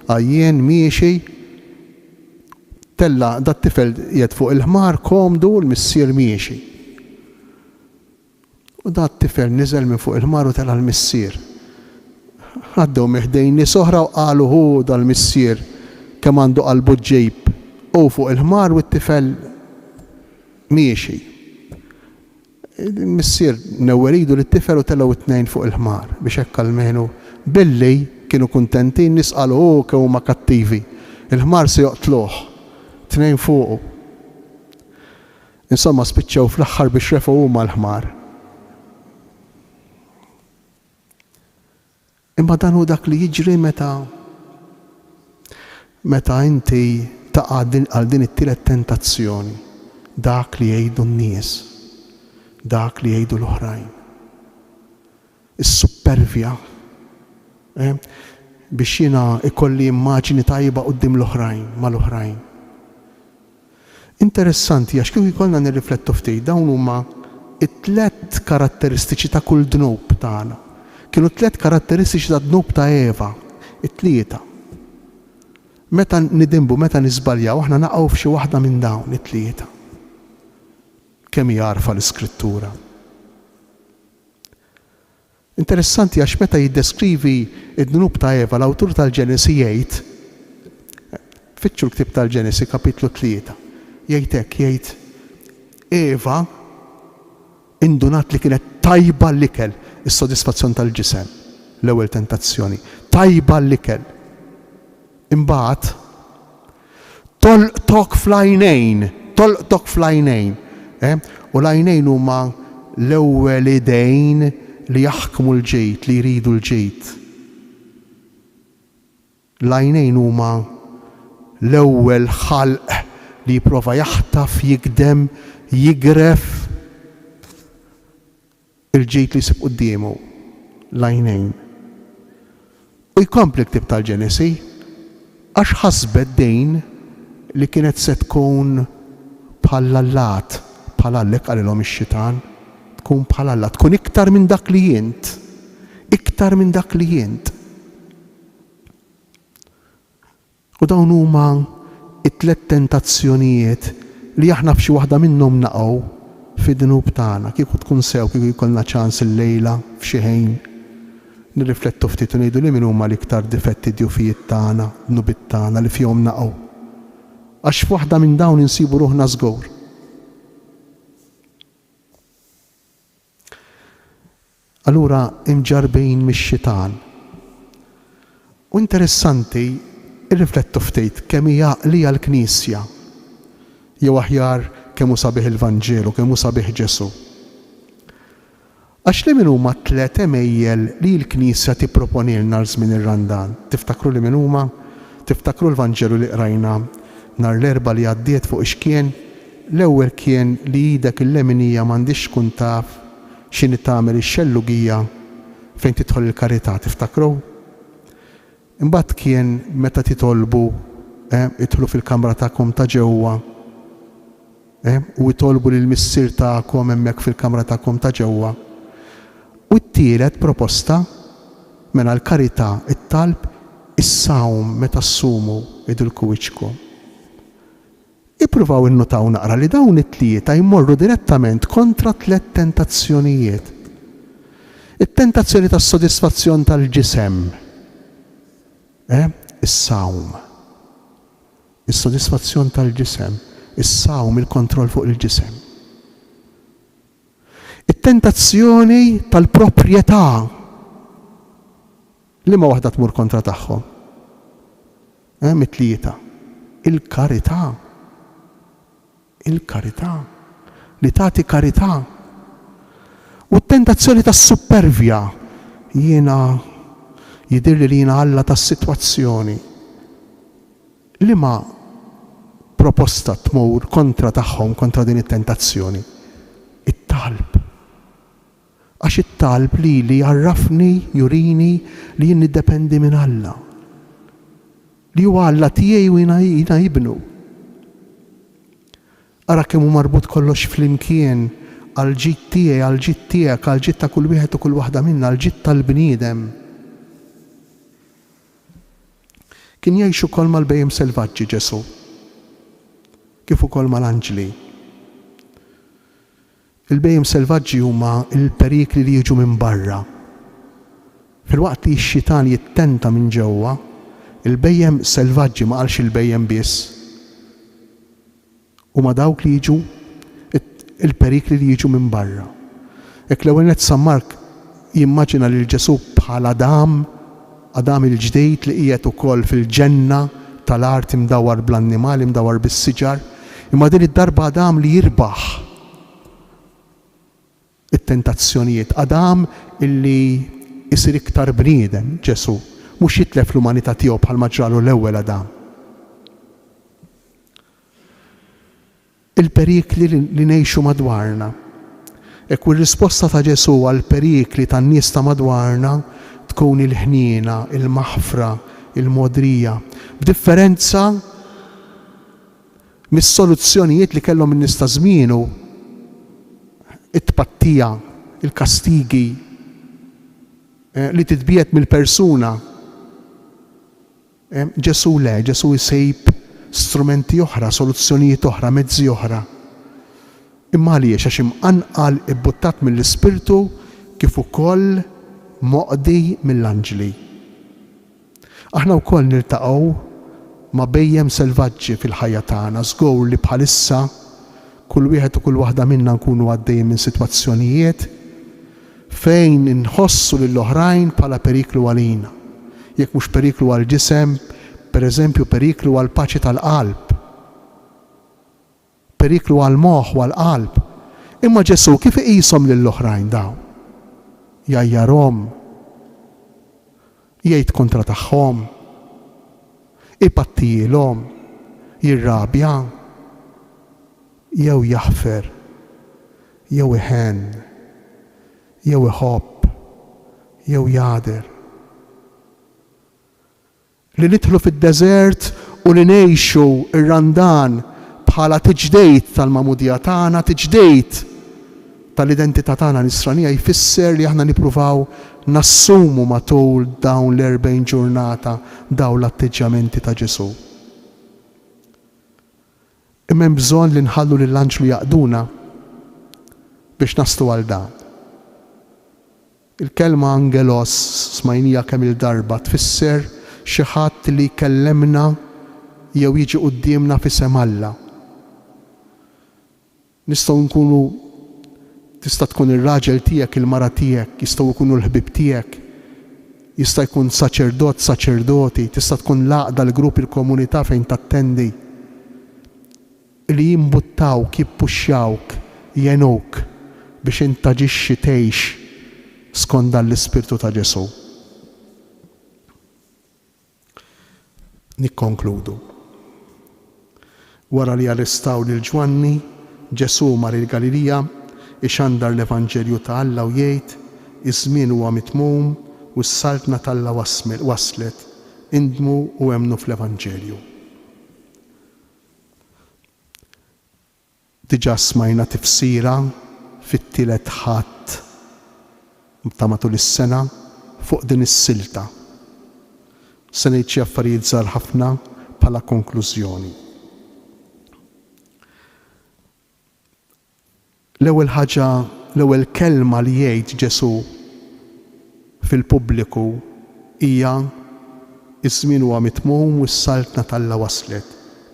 għajjen, miexi, tella dat tifel jgħid fuq il-ħmar komdu l-missier miexi. U dat tifel niżel minn fuq il-ħmar u tella l-missier. Għaddew meħdejn nies oħra u qalu hu dal-missier kemm għandu qalbu ġejb u fuq il-ħmar u t-tifel miexi. Il-missier newweridu lit-tifel u tella u t-tnejn fuq il-ħmar biex hekk almenu billi kienu kuntentin nies qalu kemm huma kattivi. Il-ħmar se joqtluh, tnejn fuqu. Insomma spiċċew fl-aħħar biex refgħu huma l-ħmar. Imma dan hu dak li jiġri meta inti taqa' għal din it-tielet tentazzjoni. Dak li jgħidu n-nies, dak li jgħidu l-oħrajn. Is-supervja. Biex jiena ikolli immaġini tajba quddiem l-oħrajn mal-oħrajn. Interessanti għax kieku jkollna nirriflettu ftit dawn huma it-tlet karatteristiċi ta' kull dnub tagħna. Kienu tlet karatteristiċi ta' dnub ta' Eva, it-tlieta. Meta nidimbu, meta nisbaljaw, aħna naqgħu f'xi waħda minn dawn it-tlieta. Kemm hija għarfa l-Iskrittura. Interessanti għax meta jiddeskrivi id-dnub ta' Eva, l-awtur tal-Ġenesi jgħid, fitxu l-ktib tal-Ġenesi kapitlu 3, jgħid hekk, jgħid Eva indunat li kienet tajba l-ikel, is-sodisfazzjon tal-ġisem, l-ewwel tentazzjoni, tajba l-ikel. Imbagħad tolqtok fl-għajnejn. U l-għajnejn huma l-ewwel idejn li jaħkmu l-ġejt, li jridu l-ġejt. L-għajnejn huma l-ewwel ħalq li jipprova jaħtaf, jikdem, jigref il-ġejt li jsib qudiemu. L-għajnejn. U jkompli ktib tal-Ġenesi għax ħasbet dejn li kienet se tkun bħal-allat, bħal-allek għalilhom ix-xitan, tkun bħal-allat, tkun iktar minn dak li jint, iktar minn dak li jint. U dawn huma it-tlet tentazzjonijiet li aħna f'xi waħda minnhom naqgħu fid-dnub tagħna. Kieku tkun sew, kieku jkollna ċans illejla f'xi ħin nirriflettu ftit u ngħidu li min huma l-iktar difetti djufijiet tagħna, dnubiet tagħna li fihom naqgħu. Għax f'waħda minn dawn insibu ruħna żgur. Allura imġarbejn mix-xitan. U interessanti irriflettu ftit kemm hija għaqlija l-Knisja. Jew aħjar kemm hu sabiħ il-Vanġelu, kemm hu sabiħ Ġesu. Għax li min huma tliet emejjel li l-Knisja tipproponilna l-żmien ir-randan. Tiftakru li min huma? Tiftakru l-Vanġelu li qrajna nhar l-erba' li għaddiet fuq x'kien? L-ewwel kien li idek il-leminija m'għandix tkun taf x'inhi tagħmel ix-xellugija fejn tidħol il-karità, tiftakru? Imbagħad kien meta titolbu idħlu fil-kamra tagħkom ta' ġewwa u jitolbu lil missier tagħkom hemmhekk fil-kamra tagħkom ta' ġewwa. U t-tielet proposta mela l-karità, it-talb, is-sawm meta ssumu idilku wiċċkom. Ippruvaw innutaw naqra li dawn it-tlieta jmorru direttament kontra tliet tentazzjonijiet. It-tentazzjoni tas-sodisfazzjon tal-ġisem. Is-sawm. Is-sodisfazzjon tal-ġisem. Is-sawm, il-kontroll fuq il-ġisem. It-tentazzjoni tal-proprjetà li ma waħda tmur kontra tagħhom. Mit-tlieta. Il-karità. Il-karità. Li tagħti karità. U t-tentazzjoni tas-supervja. Jiena jidirli li jiena alla tas-sitwazzjoni. Li ma proposta tmur kontra tagħhom, kontra din it-tentazzjoni. It-talb. Għax it-talb li jarrafni, jurini li jien niddependi minn Alla. Li huwa Alla tiegħi u jiena ibnu. Ara kemm hu marbut kollox flimkien għall-ġid tiegħi, għall-ġid tiegħek, għall-ġid ta' kull wieħed u kull waħda minna, għall-ġid tal-bniedem. Kien jgħixu ukoll mal-bejjem selvaġġi Ġesu. Kif ukoll mal-anġli. Il-bejjem selvaġġi huma il-perikli li jiġu minn barra. Filwaqt li x-xitan jittenta minn ġewwa, il-bejjem selvaġġi ma qalx il-bejjem biss. Huma dawk li jiġu il-perikli li jiġu minn barra. Hekk l-ewwel nett San Mark jimmaġina lil Ġesu bħal Adam il-ġdejt li qiegħed ukoll fil-ġenna tal-art imdawwar bl-annimali, imdawwar bis-siġar, imma din id-darba Adam li jirbaħ it-tentazzjonijiet. Adam illi isir iktar bniedem, Ġesu, mhux jitlef l-umanità tiegħu bħalma ġralu l-ewwel Adam. Il-perikli li ngħixu madwarna. Hekk ir-risposta ta' Ġesu għall perikli tan-nies ta' madwarna tkun il-ħniena, il-maħfra, il-modrija, b'differenza mis-soluzzjonijiet li kellhom in-nies ta' żmienu, it-tpattija, il-kastigi li titbiet mill-persuna. Ġesu le, Ġesu jsejb strumenti oħra, soluzzjonijiet oħra, mezzi oħra. Imma għaliex għax imqanqal ibbuttat mill-Ispirtu kif ukoll moqdi mill-anġli. Aħna wkoll niltaqgħu ma' bejjem selvaġġi fil-ħajja tagħna, żgur li bħalissa kull wieħed u kull waħda minna nkunu għaddejjin minn sitwazzjonijiet fejn inħossu lill-oħrajn bħala periklu għalina. Jekk mhux periklu għall-ġisem, pereżempju periklu għal paċi tal-qalb, periklu għal moħħ u għal qalb. Imma Ġesu kif iqishom lill-oħrajn daw? Jajjarhom, jgħid kontra tagħhom, ipattilhom, jirrabja, jew jaħfer, jew iħenn, jew iħobb, jew jagħder. Li nidħlu fid-deżert u li ngħixu r-randan bħala tiġdejt tal-mamudija tagħna, tiġdejt tal-identità tagħna nisranija jfisser li aħna nippruvaw nassumu matul dawn l-40 ġurnata dawn l-atteġġamenti ta' Ġesu. Imma hemm bżonn li nħallu lill-anġlu jaqduna biex naslu għal dan. Il-kelma angelos smajnija kemm il-darba tfisser xi ħadd li jkellemna jew jiġi qudiemna f'isem Alla. Nistgħu nkunu tista' tkun ir-raġel tiegħek, il-mara tiegħek, jistgħu jkunu l-ħbib tiegħek, jista' jkun saċerdot, saċerdoti, tista' tkun laqda l-grupp il-komunità fejn tattendi li jimbuttawk, jippuxxjawk, jenuk biex intaġixxi tgħix skont dan l-Ispirtu ta' Ġesu. Nikkonkludu. Wara li arrestaw lil Ġwanni, Ġesu mar il-Galilija ixandar l-Evanġelju ta' Alla u jgħid iż-żmien huwa mitmum u s-saltna tal-Alla waslet, indmu u emnu fl-Evanġelju. Diġà smajna tifsira fit-tielet ħadd ta' matul is-sena fuq din is-silta. Se ngħid xi affarijiet żgħar ħafna bħala konklużjoni. L-ewwel ħaġa, l-ewwel kelma li jgħid Ġesu fil-pubbliku hija iż-żmien huwa mitmum u s-saltna tal-Alla waslet,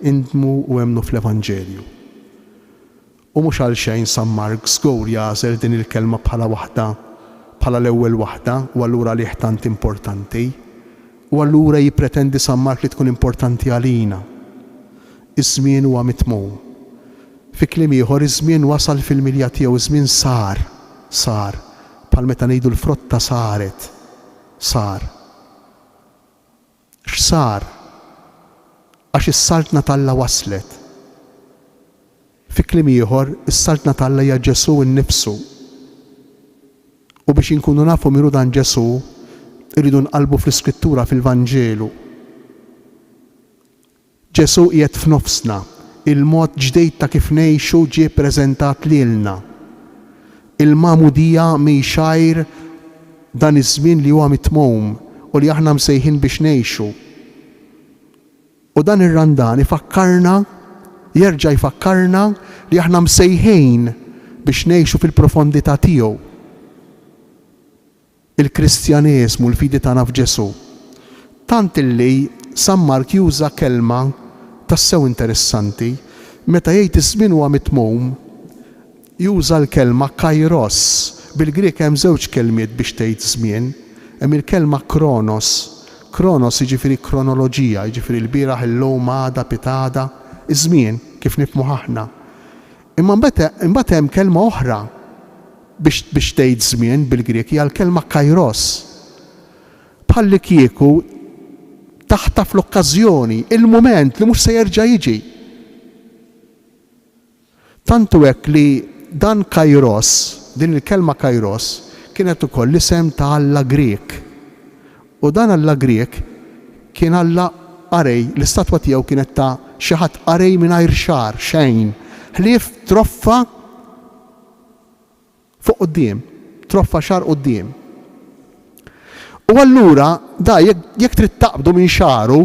indmu u emnu fl-Evanġelju. U mhux għal xejn San Mark żgur jażel din il-kelma bħala waħda, bħala l-ewwel waħda u allura li tant importanti. U allura jippretendi San Mark li tkun importanti għalina. Iż-żmien huwa mitmum. Fi kliem ieħor iż-żmien wasal fil-milja tiegħu, iż-żmien sar, bħal meta ngħidu l-frotta saret, sar. X'sar? Għax is-saltna tal-Alla waslet. Fi kliem ieħor, is-saltna tal-Alla hija Ġesu innifsu. U biex inkunu nafu miru dan Ġesu, irridu nqalbu fl-Iskrittura fil-Vanġelu. Ġesu qiegħed f'nofsna, il-mod ġdejt ta' kif ngħixu ġie ppreżentat lilna. Il-mamudija mixajr dan iż-żmien li huwa mitmum u li aħna msejħin biex ngħixu. U dan ir-randan ifakkarna, jerġa' jfakkarna li aħna msejħin biex ngħixu fil-profondità tiegħu. Il-Kristjaneżmu, l-fidi tagħna f'Ġesu. Tant illi San Mark juża kelma tassew interessanti, meta jgħid iż-żmien huwa mitmum, juża l-kelma kairos. Bil-Grieg hemm żewġ kelmiet biex tgħid żmien, hemm il-kelma kronos. Kronos jiġifieri kronoloġija, jiġifieri l-bieraħ, illum, għada, pitada, iż-żmien kif nifhmu aħna. Imma mbagħad hemm kelma oħra biex tgħid żmien bil-Grieg hija l-kelma kairos. Bħalli kieku taħtaf l-okkażjoni, il-mument li mhux se jerġa' jiġi. Tantu hekk li dan kairos, din il-kelma kairos, kienet ukoll l-isem ta' Alla Grieg. U dan Alla Grieg kien Alla qarej, l-istatwa tiegħu kienet ta' xi ħadd qarej mingħajr xar, xejn, ħlief troffa fuq quddiem, troffa xar quddiem. U allura da jekk trid taqbdu minn xaru,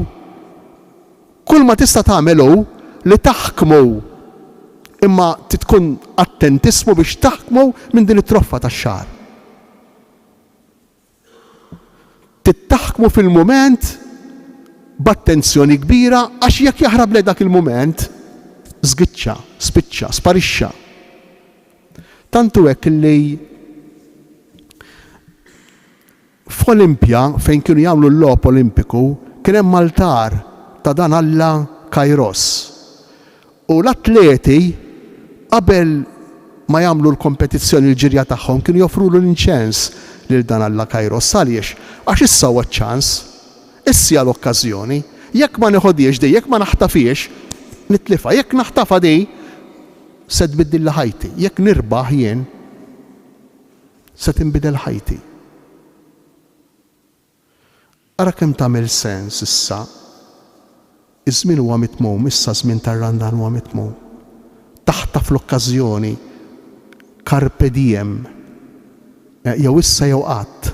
kull ma tista' tagħmelu li taħkmu, imma tkun attentismu biex taħkmu minn din it-troffa tax-xar. Tittaħkmu fil-mument b'attenzjoni kbira għax jekk jaħrab lejn dak il-mument, żgiċċa, spiċċa, sparixxa. Tantu hekk li f'Olimpja fejn kienu jagħmlu l-logħob Olimpiku kien hemm altar ta' dan Alla Kairos. U l-atleti qabel ma jagħmlu l-kompetizzjoni l-ġirja tagħhom kienu joffrulu l-inċens lil dan Alla Kairos. Għaliex? Għax issa huwa ċans, issa l-okkażjoni, jekk ma nieħodiex dej, jekk ma naħtafiex, nitlifa, jekk naħtafa dej, se tbiddilha ħajti, jekk nirbaħ jien, se tinbidel ħajti. Ara kemm tagħmel sens issa, iż-żmien huwa mitmum, issa żmien tar-randan huwa mitmum. Taħtaf l-okkażjoni, carpe diem, jew issa jew qatt.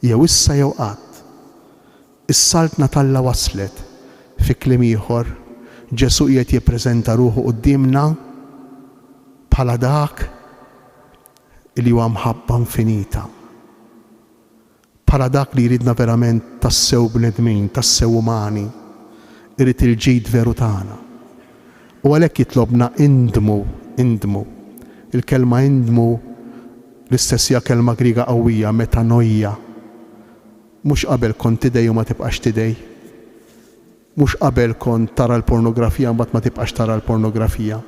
Jew issa jew qatt. Is-saltna Talla waslet fi kliem ieħor, Ġesu qiegħed jippreżenta ruħu qudiemna bħala dak li huwa mħabba infinita. Bħala dak li jridna verament tassew bnedmin, tassew umani, irid il-ġid veru tagħna. U għalhekk jitlobna indmu. Il-kelma indmu l-istess hija kelma Griega qawwija, metanoia. Mhux qabel kont tidej u ma tibqax tidej. Mhux qabel kont tara l-pornografija mbagħad ma tibqax tara l-pornografija.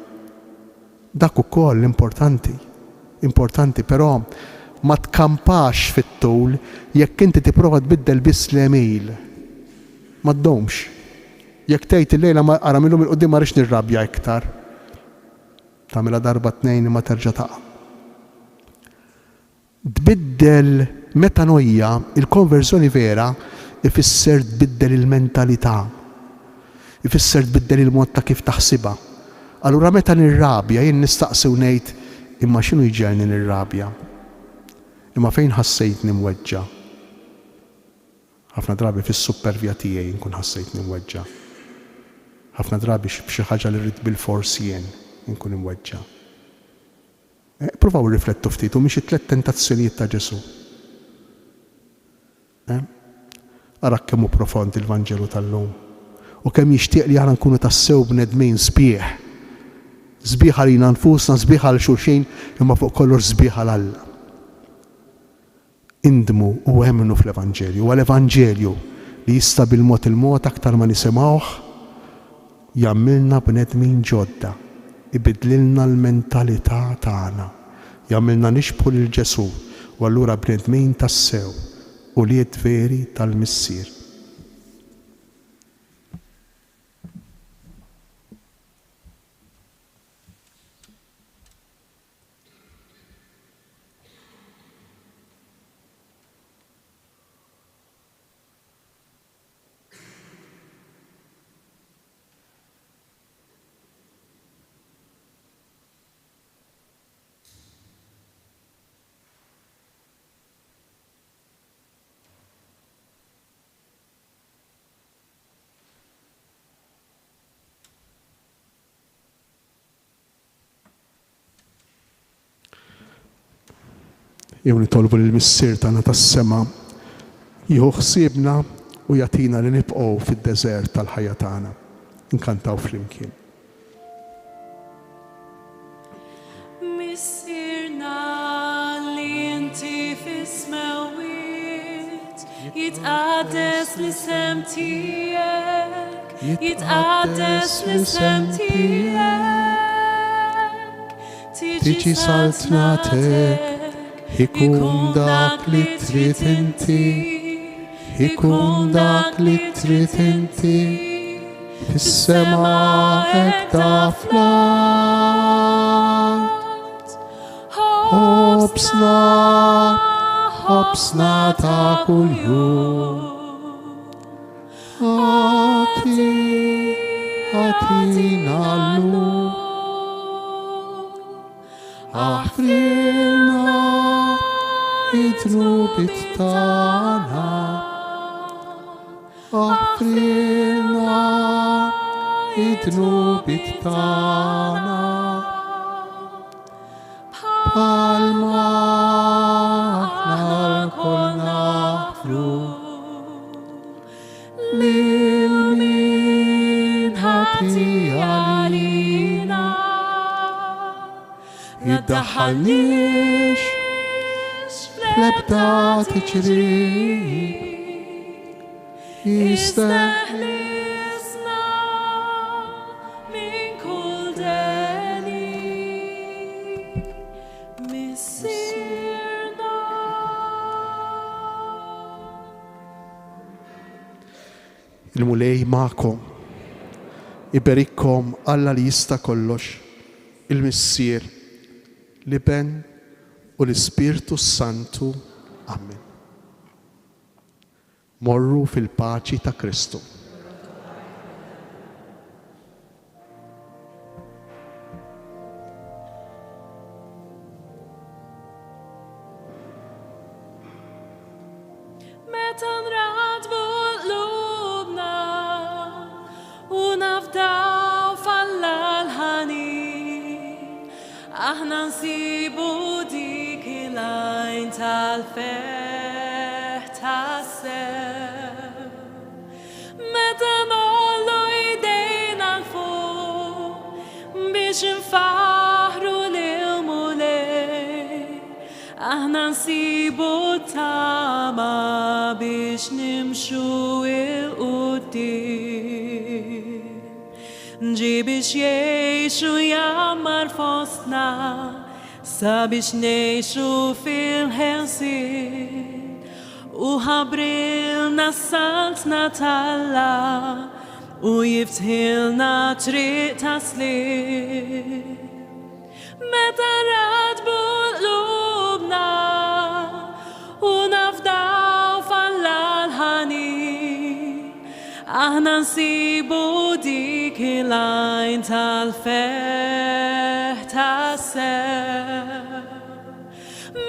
Dak ukoll importanti, però ma tkampax fit-tul jekk inti tipprova tbiddel biss l-email. Ma tdomx. Jekk tgħid illejla ma ara minnhom il-qudiem ma rridx nirrabja iktar. Tagħmilha darba tnejn ma terġa' taqa'. Tbiddel metanoia, il-konversjoni vera, ifisser tbiddel il-mentalità. Ifisser tbiddel il-mod ta' kif taħsibha. Allura meta nirrabja jien nistaqsi u ngħid imma x'inhu jġelni nirrabja? Imma fejn ħassejtni mweġġa? Ħafna drabi fis-supervja tiegħi nkun ħassejtni mweġġa. Ħafna drabi b'xi ħaġa li rrid bil-fors jien nkun imweġġa. Provaw riflettu ftit u mhix it-tliet tentazzjonijiet ta' Ġesu. Ara kemm hu profond il-Vanġelu tal-lum. U kemm jixtieq li aħna nkunu tassew bnedmin sbieħ. Sbieħ għalina nfusna, sbieħ għal xulxin, imma fuq kollox sbieħ għal Alla. Indmu u emmnu fl-Evanġelju. U l-Evanġelju li jista' bil-mod il-mod aktar ma nisimgħuh jagħmilna bnedmin ġodda. Ibidlilna l-mentalità tagħna. Jagħmilna nixbħu lil Ġesu u allura bnedmin tassew u lied veri tal-Missier. Jew nitolbu lill-Missier tagħna tas-sema jieħu ħsiebna u jagħtina li nibqgħu fid-deżert tal-ħajja tagħna. Nkantaw flimkien. Missierna li inti fis-smewit jitqaddes l-isem tiegħek, jitqaddes l-isem tiegħek, tiġi saltnatek. Ikun dak li trid inti, ikun dak li trid inti, fis-sema hekk taf l-art. Ħobsna ta' kuljum, għatina l-lum, aħfrilna id-dnubit tagħna, aħfrilna id-dnubit tagħna, bħalma aħna l-kol naħfru lil min ħati għalina. Jiddaħħalniex fl-ebda tiġri, jisteħli il-mulej ma'kom. Iberikkom Alla li jista' kollox, il-Missier, l-Iben u l-Ispirtu Santu. Amen. Morru fil-paċi ta' Kristu. Meta nradbu qlubna u nafdaw falla l-ħanin, aħna nsibu dik il-għajn tal-feħ tas-sew. Meta nollu jdejna l-fuq biex nfaħru lil-mulej, aħna nsibu tama biex nimxu il-qudiem. Nġi biex jiexu jammar fostna, sabiex neħxu fil-ħelsin, u ħabrilna s-saltna talla, u jiftħilna triq taslim. Meta radbu qlubna u nafdaw falla l-ħanin, aħna nsibu dik il-għajn tal-feħ tas-sew.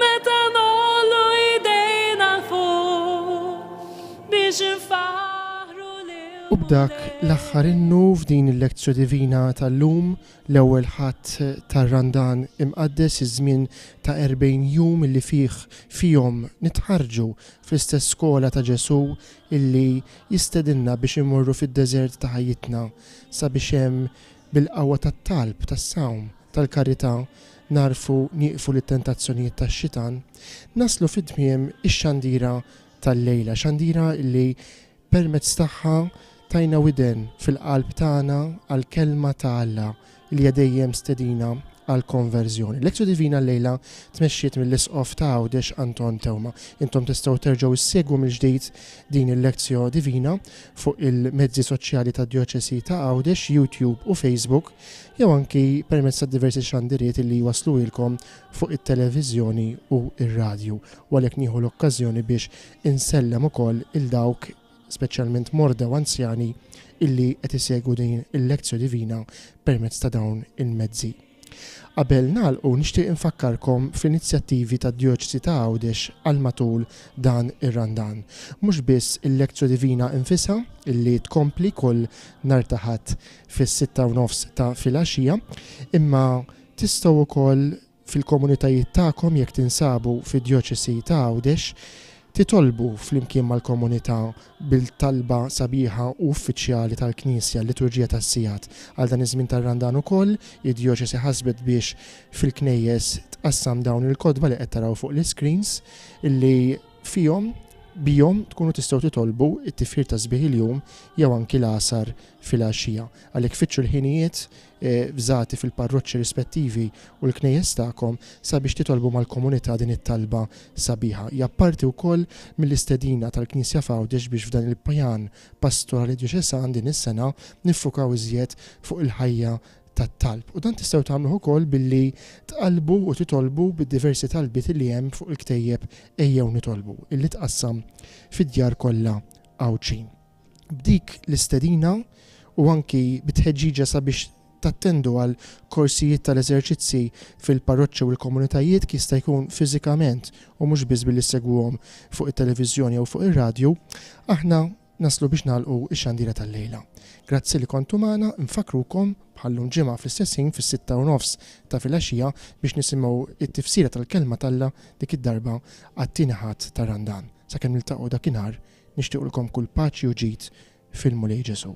Meta nollu jdejna l-fuq biex nfaħru lil. U b'dak l-aħħar innu f'din il-lezzju divina tal-lum l-ewwel ħadd tar-Randan imqaddes iż-żmien ta' 40 jum illi fihom nitħarġu fl-istess skola ta' Ġesu illi jistedinna biex imorru fid-deżert ta' ħajjitna sabiex hemm bil-qawwa tat-talb, tas-sawm, tal-karità narfu nieqfu lit-tentazzjonijiet tax-xitan, naslu fid-tmiem ix-xandira tal-lejla, xandira illi permezz tagħha tajna widen fil-qalb tagħna għall-kelma ta' Alla li dejjem stedina għall-konverżjoni. L-lezzju divina llejla tmexxiet mill-isqof ta' Għawdex Anton Tewma. Intom tistgħu terġgħu issegwu mill-ġdid din il-lezzju divina fuq il-mezzi soċjali tad-Djoċesi ta' Għawdex, YouTube u Facebook, jew anki permezz ta' diversi xandiriet li waslu ilkom fuq it-televiżjoni u ir-radju. U għalhekk nieħu l-okkażjoni biex insellem ukoll il-dawk speċjalment morda u anzjani illi qed isegwu din il-lezzju divina permezz ta' dawn il-mezzi. Qabel nagħlqu nixtieq infakkarkom fl-inizjattivi tad-Djoċesi ta' Għawdex għal matul dan ir-Randan. Mhux biss il-lezzju divina infisha illi tkompli kull nhar ta' Ħadd fis-6:30 ta' filgħaxija, imma tistgħu wkoll fil-komunitajiet tagħkom jekk tinsabu fid-Djoċesi ta' Għawdex titolbu flimkien mal-komunità bil-talba sabiħa u uffiċjali tal-Knisja l-liturġija tas-sigħat. Għal dan iż-żmien tar-Randan ukoll id-Djoċesi ħasbet biex fil-knejjes tqassam dawn il-kodba li qed taraw fuq l-screens illi bihom tkunu tistgħu titolbu it-tifħir ta' sbieħ il-jum jew anki l-għasar fil-għaxija. Għalhekk fitxu l-ħinijiet bżati fil-parroċċi rispettivi u l-knejjes tagħkom sabiex titolbu mal-komunità din it-talba sabiħa. Hija parti wkoll mill-istedina tal-Knisja f'Għawdex biex f'dan il-pjan pastorali djoċesan din is-sena niffukaw iżjed fuq il-ħajja tat-talb. U dan tistgħu tagħmluh ukoll billi tqalbu u titolbu bid-diversi talbiet li hemm fuq il-ktejjeb ejjew nitolbu illi tqassam fid-djar kollha Għawdxin. B'dik l-istedina u anki bitħeġġiġa sabiex tattendu għal korsijiet tal-eżerċizzi fil-parroċċi u l-komunitajiet jista' jkun fiżikament u mhux biss billi segwuhom fuq it-televiżjoni jew fuq ir-radju, aħna naslu biex nagħlqu x-xandira tal-lejla. Grazzi li kontu magħna, nfakrukom bħallum ġimgħa fl-istessin fis-6:30 ta' filgħaxija biex nisimgħu it-tifsira tal-kelma Alla dik id-darba għat-tieni ħadd tar-Randan. Sakemm niltaqgħu dakinhar nixtiequlkom kull paċi u ġid fil-mulej Ġesu.